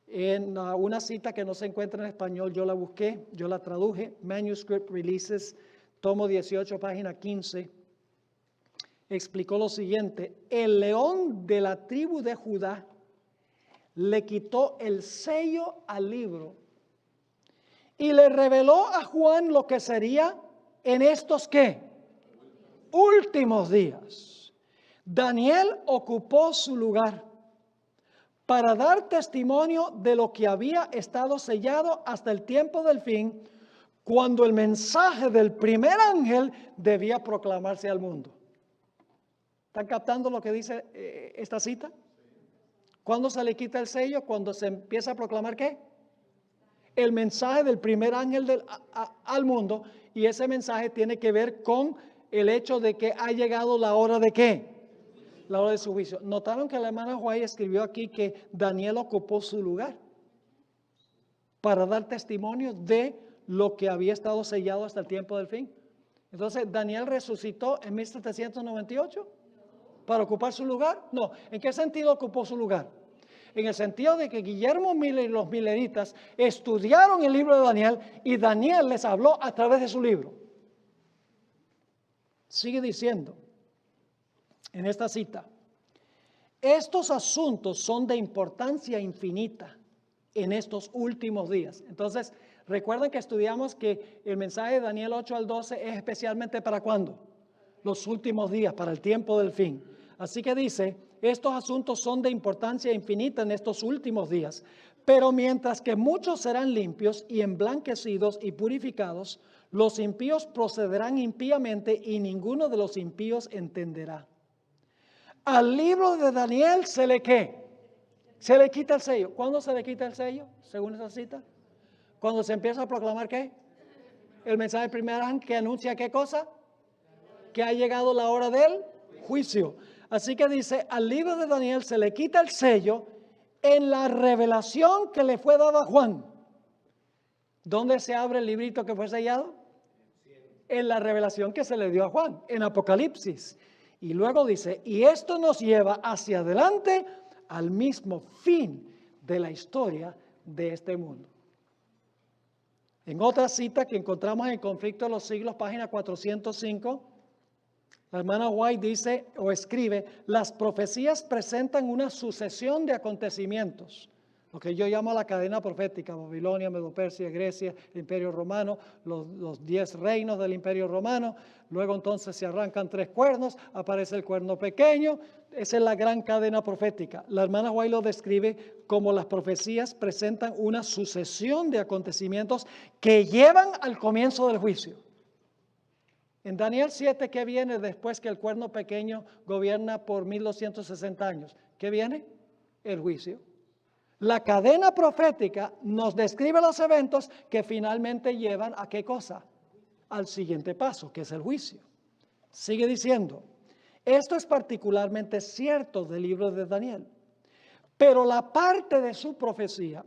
Speaker 1: en una cita que no se encuentra en español, yo la busqué, yo la traduje, Manuscript Releases, tomo 18, página 15, explicó lo siguiente: el león de la tribu de Judá le quitó el sello al libro y le reveló a Juan lo que sería en estos ¿qué? Últimos días. Daniel ocupó su lugar para dar testimonio de lo que había estado sellado hasta el tiempo del fin, cuando el mensaje del primer ángel debía proclamarse al mundo. ¿Están captando lo que dice esta cita? ¿Cuándo se le quita el sello? Cuando se empieza a proclamar ¿qué? El mensaje del primer ángel al mundo, y ese mensaje tiene que ver con el hecho de que ha llegado la hora de ¿qué? La hora de su juicio. Notaron que la hermana White escribió aquí que Daniel ocupó su lugar para dar testimonio de lo que había estado sellado hasta el tiempo del fin. Entonces, ¿Daniel resucitó en 1798 para ocupar su lugar? No. ¿En qué sentido ocupó su lugar? En el sentido de que Guillermo Miller y los mileritas estudiaron el libro de Daniel y Daniel les habló a través de su libro. Sigue diciendo en esta cita: estos asuntos son de importancia infinita en estos últimos días. Entonces, recuerden que estudiamos que el mensaje de Daniel 8 al 12 es especialmente ¿para cuándo? Los últimos días, para el tiempo del fin. Así que dice: estos asuntos son de importancia infinita en estos últimos días, pero mientras que muchos serán limpios y emblanquecidos y purificados, los impíos procederán impíamente y ninguno de los impíos entenderá. Al libro de Daniel se le ¿qué? Se le quita el sello. ¿Cuándo se le quita el sello? Según esa cita. Cuando se empieza a proclamar ¿qué? El mensaje del primer ángel que anuncia ¿qué cosa? Que ha llegado la hora del juicio. Así que dice, al libro de Daniel se le quita el sello en la revelación que le fue dada a Juan. ¿Dónde se abre el librito que fue sellado? En la revelación que se le dio a Juan, en Apocalipsis. Y luego dice, y esto nos lleva hacia adelante al mismo fin de la historia de este mundo. En otra cita que encontramos en Conflicto de los Siglos, página 405, la hermana White dice o escribe, las profecías presentan una sucesión de acontecimientos, lo que yo llamo la cadena profética, Babilonia, Medo-Persia, Grecia, el Imperio Romano, los 10 reinos del Imperio Romano, luego entonces se arrancan 3 cuernos, aparece el cuerno pequeño, esa es la gran cadena profética. La hermana White lo describe como las profecías presentan una sucesión de acontecimientos que llevan al comienzo del juicio. En Daniel 7, ¿qué viene después que el cuerno pequeño gobierna por 1260 años? ¿Qué viene? El juicio. La cadena profética nos describe los eventos que finalmente llevan a ¿qué cosa? Al siguiente paso, que es el juicio. Sigue diciendo, esto es particularmente cierto del libro de Daniel, pero la parte de su profecía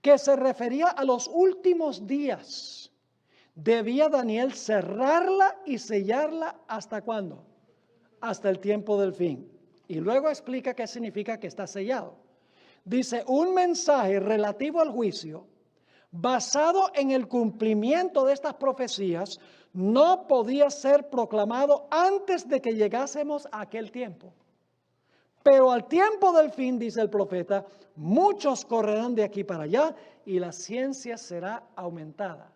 Speaker 1: que se refería a los últimos días, debía Daniel cerrarla y sellarla ¿hasta cuándo? Hasta el tiempo del fin. Y luego explica qué significa que está sellado. Dice, un mensaje relativo al juicio, basado en el cumplimiento de estas profecías, no podía ser proclamado antes de que llegásemos a aquel tiempo. Pero al tiempo del fin, dice el profeta, muchos correrán de aquí para allá y la ciencia será aumentada.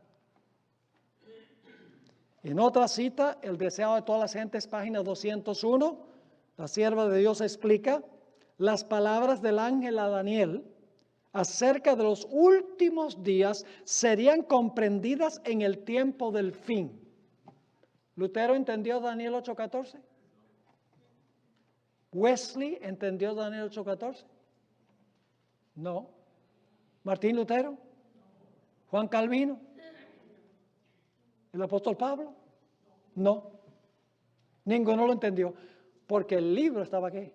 Speaker 1: En otra cita, el deseado de todas las gentes, página 201, la sierva de Dios explica las palabras del ángel a Daniel acerca de los últimos días serían comprendidas en el tiempo del fin. ¿Lutero entendió Daniel 8:14? ¿Wesley entendió Daniel 8:14? No. ¿Martín Lutero? ¿Juan Calvino? ¿El apóstol Pablo? No. Ninguno lo entendió. Porque el libro estaba aquí,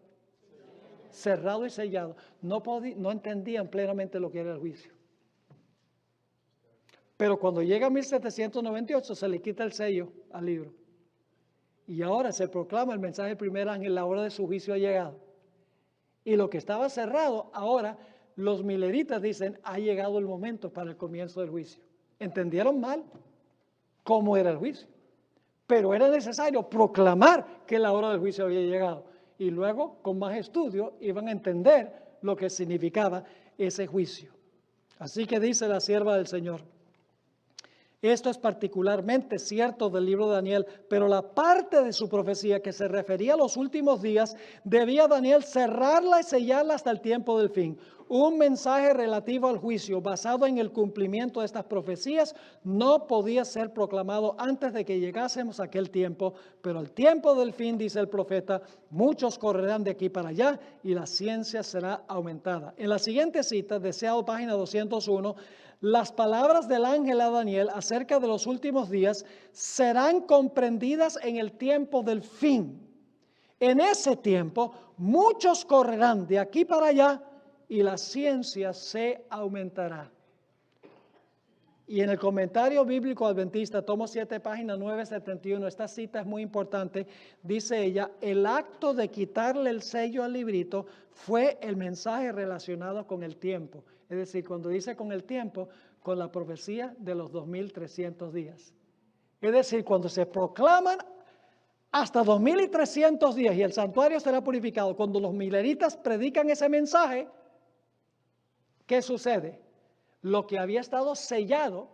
Speaker 1: cerrado y sellado. No entendían plenamente lo que era el juicio. Pero cuando llega a 1798 se le quita el sello al libro. Y ahora se proclama el mensaje del primer ángel, la hora de su juicio ha llegado. Y lo que estaba cerrado, ahora los mileritas dicen, ha llegado el momento para el comienzo del juicio. ¿Entendieron mal cómo era el juicio? Pero era necesario proclamar que la hora del juicio había llegado. Y luego, con más estudio, iban a entender lo que significaba ese juicio. Así que dice la sierva del Señor, esto es particularmente cierto del libro de Daniel, pero la parte de su profecía que se refería a los últimos días, debía Daniel cerrarla y sellarla hasta el tiempo del fin. Un mensaje relativo al juicio basado en el cumplimiento de estas profecías no podía ser proclamado antes de que llegásemos a aquel tiempo, pero al tiempo del fin, dice el profeta, muchos correrán de aquí para allá y la ciencia será aumentada. En la siguiente cita, deseado página 201, las palabras del ángel a Daniel acerca de los últimos días serán comprendidas en el tiempo del fin. En ese tiempo, muchos correrán de aquí para allá y la ciencia se aumentará. Y en el comentario bíblico adventista, tomo 7, página 971, esta cita es muy importante, dice ella, el acto de quitarle el sello al librito fue el mensaje relacionado con el tiempo. Es decir, cuando dice con el tiempo, con la profecía de los 2300 días. Es decir, cuando se proclaman hasta 2300 días y el santuario será purificado, cuando los mileritas predican ese mensaje, ¿qué sucede? Lo que había estado sellado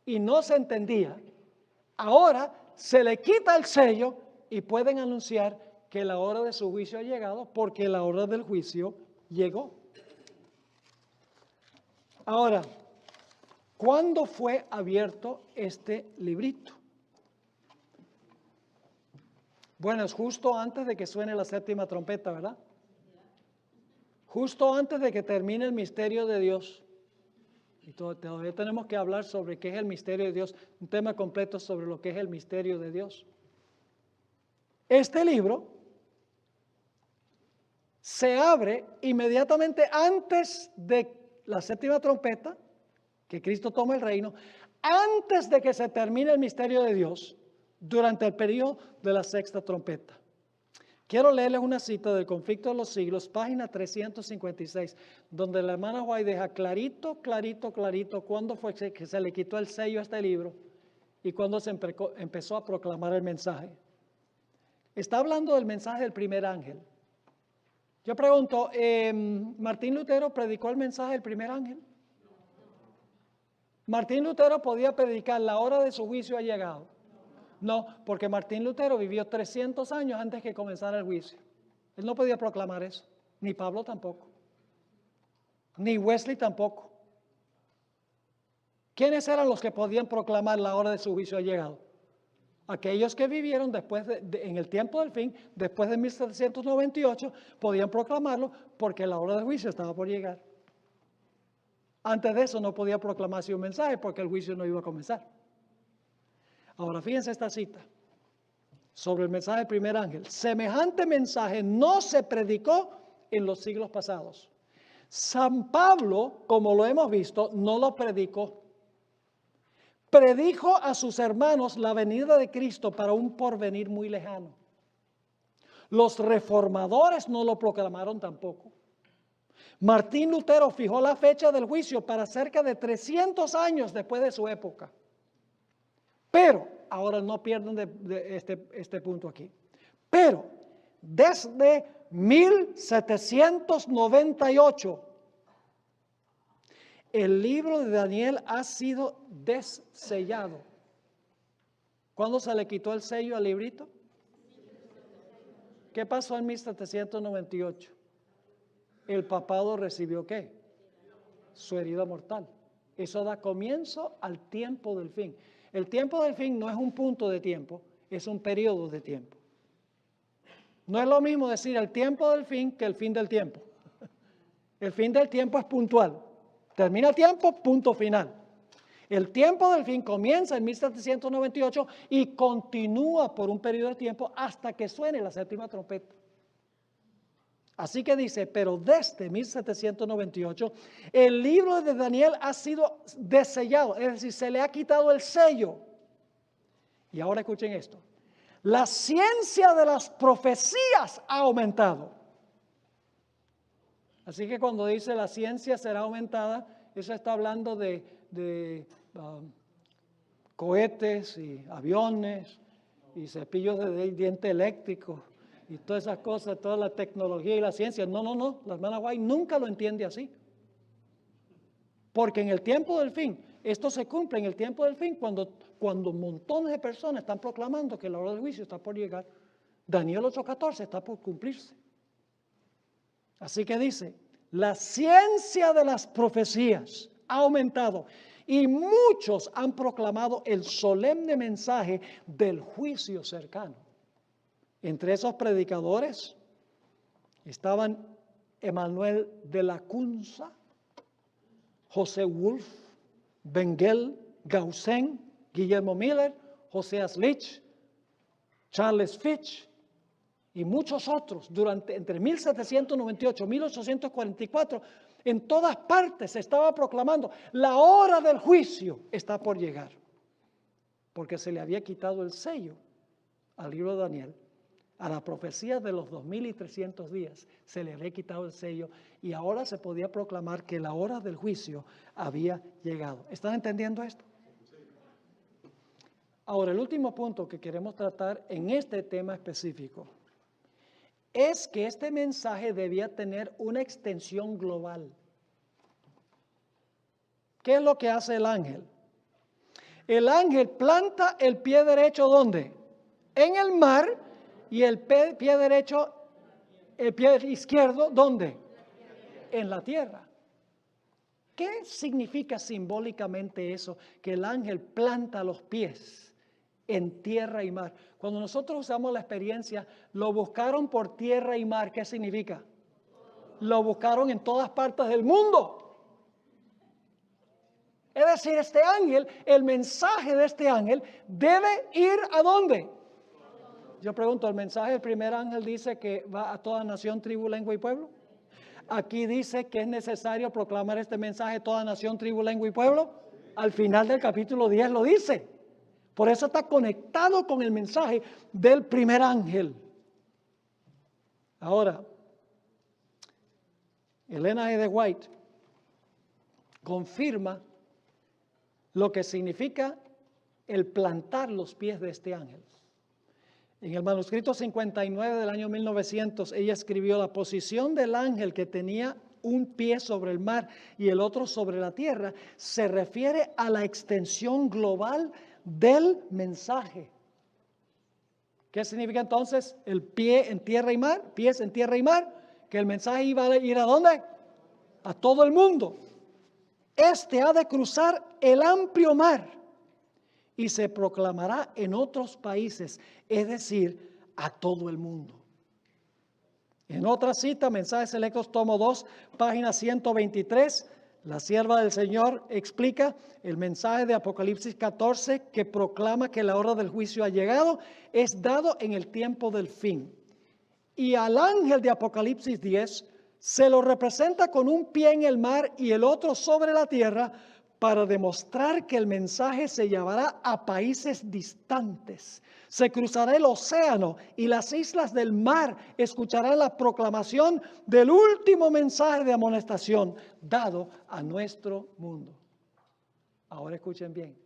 Speaker 1: y no se entendía, ahora se le quita el sello y pueden anunciar que la hora de su juicio ha llegado porque la hora del juicio llegó. Ahora, ¿cuándo fue abierto este librito? Bueno, es justo antes de que suene la séptima trompeta, ¿verdad? justo antes de que termine el misterio de Dios. Y todavía tenemos que hablar sobre qué es el misterio de Dios, un tema completo sobre lo que es el misterio de Dios. Este libro se abre inmediatamente antes de la séptima trompeta, que Cristo toma el reino, antes de que se termine el misterio de Dios, durante el periodo de la sexta trompeta. Quiero leerles una cita del Conflicto de los Siglos, página 356, donde la hermana White deja clarito cuándo fue que se le quitó el sello a este libro y cuándo se empezó a proclamar el mensaje. Está hablando del mensaje del primer ángel. Yo pregunto, ¿Martín Lutero predicó el mensaje del primer ángel? ¿Martín Lutero podía predicar la hora de su juicio ha llegado? No, porque Martín Lutero vivió 300 años antes que comenzara el juicio. Él no podía proclamar eso, ni Pablo tampoco, ni Wesley tampoco. ¿Quiénes eran los que podían proclamar la hora de su juicio ha llegado? Aquellos que vivieron después en el tiempo del fin, después de 1798, podían proclamarlo porque la hora del juicio estaba por llegar. Antes de eso no podía proclamarse un mensaje porque el juicio no iba a comenzar. Ahora fíjense esta cita sobre el mensaje del primer ángel. Semejante mensaje no se predicó en los siglos pasados. San Pablo, como lo hemos visto, no lo predicó. Predijo a sus hermanos la venida de Cristo para un porvenir muy lejano. Los reformadores no lo proclamaron tampoco. Martín Lutero fijó la fecha del juicio para cerca de 300 años después de su época. Pero, ahora no pierdan de este punto aquí. Pero, desde 1798, el libro de Daniel ha sido dessellado. ¿Cuándo se le quitó el sello al librito? ¿Qué pasó en 1798? El papado recibió ¿qué? Su herida mortal. Eso da comienzo al tiempo del fin. El tiempo del fin no es un punto de tiempo, es un periodo de tiempo. No es lo mismo decir el tiempo del fin que el fin del tiempo. El fin del tiempo es puntual. Termina el tiempo, punto final. El tiempo del fin comienza en 1798 y continúa por un periodo de tiempo hasta que suene la séptima trompeta. Así que dice, pero desde 1798 el libro de Daniel ha sido dessellado, es decir, se le ha quitado el sello. Y ahora escuchen esto. La ciencia de las profecías ha aumentado. Así que cuando dice la ciencia será aumentada, eso está hablando de cohetes y aviones y cepillos de diente eléctricos y todas esas cosas, toda la tecnología y la ciencia. No, la hermana White nunca lo entiende así. Porque en el tiempo del fin, esto se cumple en el tiempo del fin cuando montones de personas están proclamando que la hora del juicio está por llegar. Daniel 8:14 está por cumplirse. Así que dice, la ciencia de las profecías ha aumentado y muchos han proclamado el solemne mensaje del juicio cercano. Entre esos predicadores estaban Emanuel de la Cunza, José Wolf, Bengel, Gaussen, Guillermo Miller, José Slich, Charles Fitch y muchos otros entre 1798 y 1844. En todas partes se estaba proclamando la hora del juicio está por llegar, porque se le había quitado el sello al libro de Daniel. A la profecía de los 2300 días se le había quitado el sello y ahora se podía proclamar que la hora del juicio había llegado. ¿Están entendiendo esto? Ahora, el último punto que queremos tratar en este tema específico es que este mensaje debía tener una extensión global. ¿Qué es lo que hace el ángel? El ángel planta el pie derecho ¿dónde? En el mar. Y el pie derecho, el pie izquierdo, ¿dónde? En la tierra. ¿Qué significa simbólicamente eso? Que el ángel planta los pies en tierra y mar. Cuando nosotros usamos la experiencia, lo buscaron por tierra y mar, ¿qué significa? Lo buscaron en todas partes del mundo. Es decir, este ángel, el mensaje de este ángel debe ir ¿a dónde? Yo pregunto, ¿el mensaje del primer ángel dice que va a toda nación, tribu, lengua y pueblo? Aquí dice que es necesario proclamar este mensaje a toda nación, tribu, lengua y pueblo. Al final del capítulo 10 lo dice. Por eso está conectado con el mensaje del primer ángel. Ahora, Elena G. de White confirma lo que significa el plantar los pies de este ángel. En el manuscrito 59 del año 1900, ella escribió: la posición del ángel que tenía un pie sobre el mar y el otro sobre la tierra se refiere a la extensión global del mensaje. ¿Qué significa entonces el pie en tierra y mar? Pies en tierra y mar. Que el mensaje iba a ir ¿a dónde? A todo el mundo. Este ha de cruzar el amplio mar y se proclamará en otros países, es decir, a todo el mundo. En otra cita, Mensajes Selectos, tomo 2, página 123, la sierva del Señor explica el mensaje de Apocalipsis 14 que proclama que la hora del juicio ha llegado, es dado en el tiempo del fin. Y al ángel de Apocalipsis 10 se lo representa con un pie en el mar y el otro sobre la tierra, para demostrar que el mensaje se llevará a países distantes. Se cruzará el océano y las islas del mar escucharán la proclamación del último mensaje de amonestación dado a nuestro mundo. Ahora escuchen bien.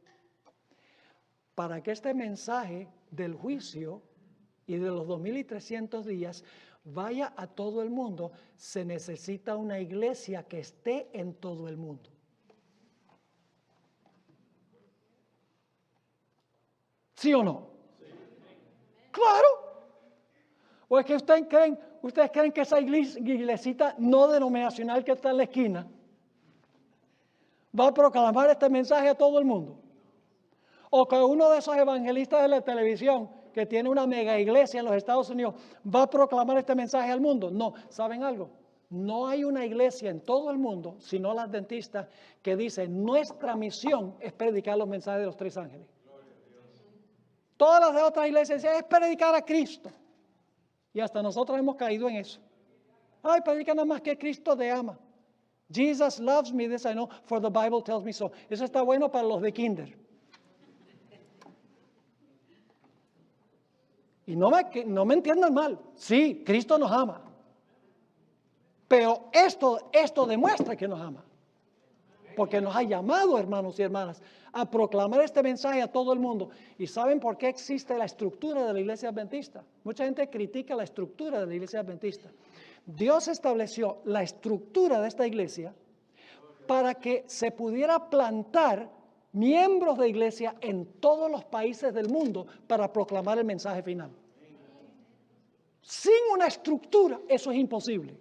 Speaker 1: Para que este mensaje del juicio y de los 2300 días vaya a todo el mundo, se necesita una iglesia que esté en todo el mundo. ¿Sí o no? Sí. Claro. ¿O es que ustedes creen que esa iglesita no denominacional que está en la esquina va a proclamar este mensaje a todo el mundo? ¿O que uno de esos evangelistas de la televisión que tiene una mega iglesia en los Estados Unidos va a proclamar este mensaje al mundo? No, ¿saben algo? No hay una iglesia en todo el mundo, sino la adventista, que dice: nuestra misión es predicar los mensajes de los tres ángeles. Todas las de otras iglesias dicen: es predicar a Cristo. Y hasta nosotros hemos caído en eso. Ay, predica nada más que Cristo te ama. Jesus loves me, this I know, for the Bible tells me so. Eso está bueno para los de kinder. Y no me entiendan mal. Sí, Cristo nos ama. Pero esto demuestra que nos ama. Porque nos ha llamado, hermanos y hermanas, a proclamar este mensaje a todo el mundo. ¿Y saben por qué existe la estructura de la iglesia adventista? Mucha gente critica la estructura de la iglesia adventista. Dios estableció la estructura de esta iglesia para que se pudiera plantar miembros de iglesia en todos los países del mundo para proclamar el mensaje final. Sin una estructura, eso es imposible.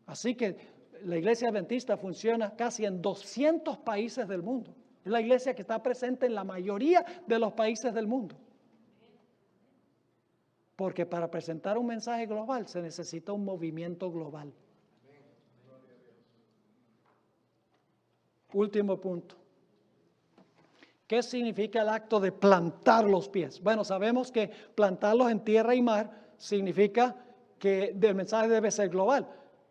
Speaker 1: Así que la iglesia adventista funciona casi en 200 países del mundo. Es la iglesia que está presente en la mayoría de los países del mundo. Porque para presentar un mensaje global se necesita un movimiento global. Último punto. ¿Qué significa el acto de plantar los pies? Bueno, sabemos que plantarlos en tierra y mar significa que el mensaje debe ser global.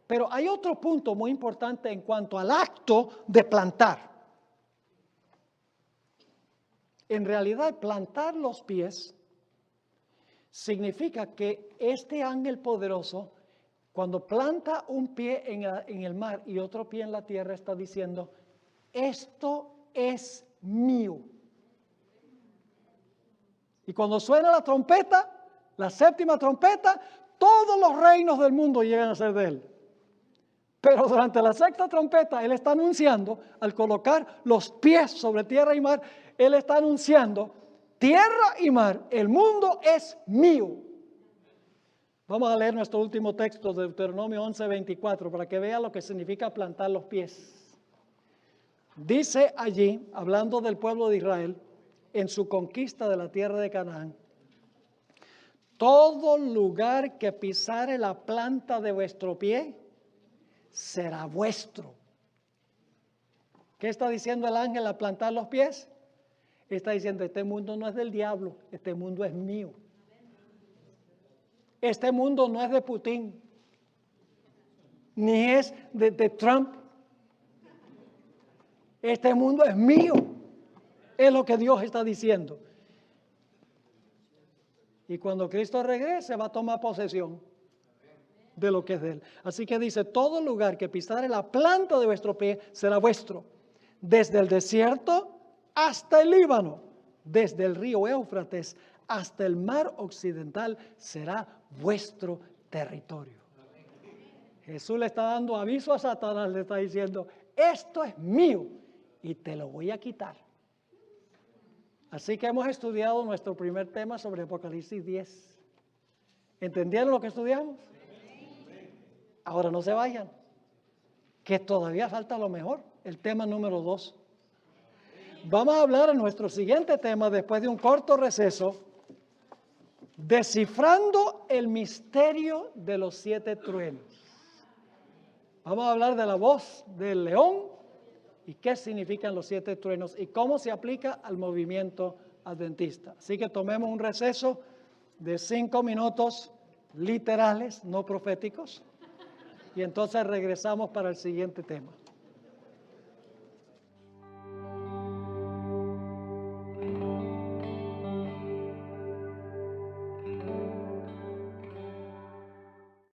Speaker 1: Pero hay otro punto muy importante en cuanto al acto de plantar. En realidad, plantar los pies significa que este ángel poderoso, cuando planta un pie en el mar y otro pie en la tierra, está diciendo: esto es mío. Y cuando suena la trompeta, la séptima trompeta, todos los reinos del mundo llegan a ser de él. Pero durante la sexta trompeta, él está anunciando, al colocar los pies sobre tierra y mar, él está anunciando: tierra y mar, el mundo es mío. Vamos a leer nuestro último texto de Deuteronomio 11:24 para que vean lo que significa plantar los pies. Dice allí, hablando del pueblo de Israel, en su conquista de la tierra de Canaán: todo lugar que pisare la planta de vuestro pie será vuestro. ¿Qué está diciendo el ángel al plantar los pies? Está diciendo, este mundo no es del diablo, este mundo es mío. Este mundo no es de Putin, ni es de Trump. Este mundo es mío. Es lo que Dios está diciendo. Y cuando Cristo regrese va a tomar posesión de lo que es de Él. Así que dice, todo lugar que pisare la planta de vuestro pie será vuestro. Desde el desierto hasta el Líbano, desde el río Éufrates hasta el mar occidental será vuestro territorio. Jesús le está dando aviso a Satanás, le está diciendo, esto es mío y te lo voy a quitar. Así que hemos estudiado nuestro primer tema sobre Apocalipsis 10. ¿Entendieron lo que estudiamos? Ahora no se vayan, que todavía falta lo mejor, el tema número 2. Vamos a hablar en nuestro siguiente tema, después de un corto receso, descifrando el misterio de los 7 truenos. Vamos a hablar de la voz del león y qué significan los 7 truenos y cómo se aplica al movimiento adventista. Así que tomemos un receso de 5 minutos literales, no proféticos, y entonces regresamos para el siguiente tema.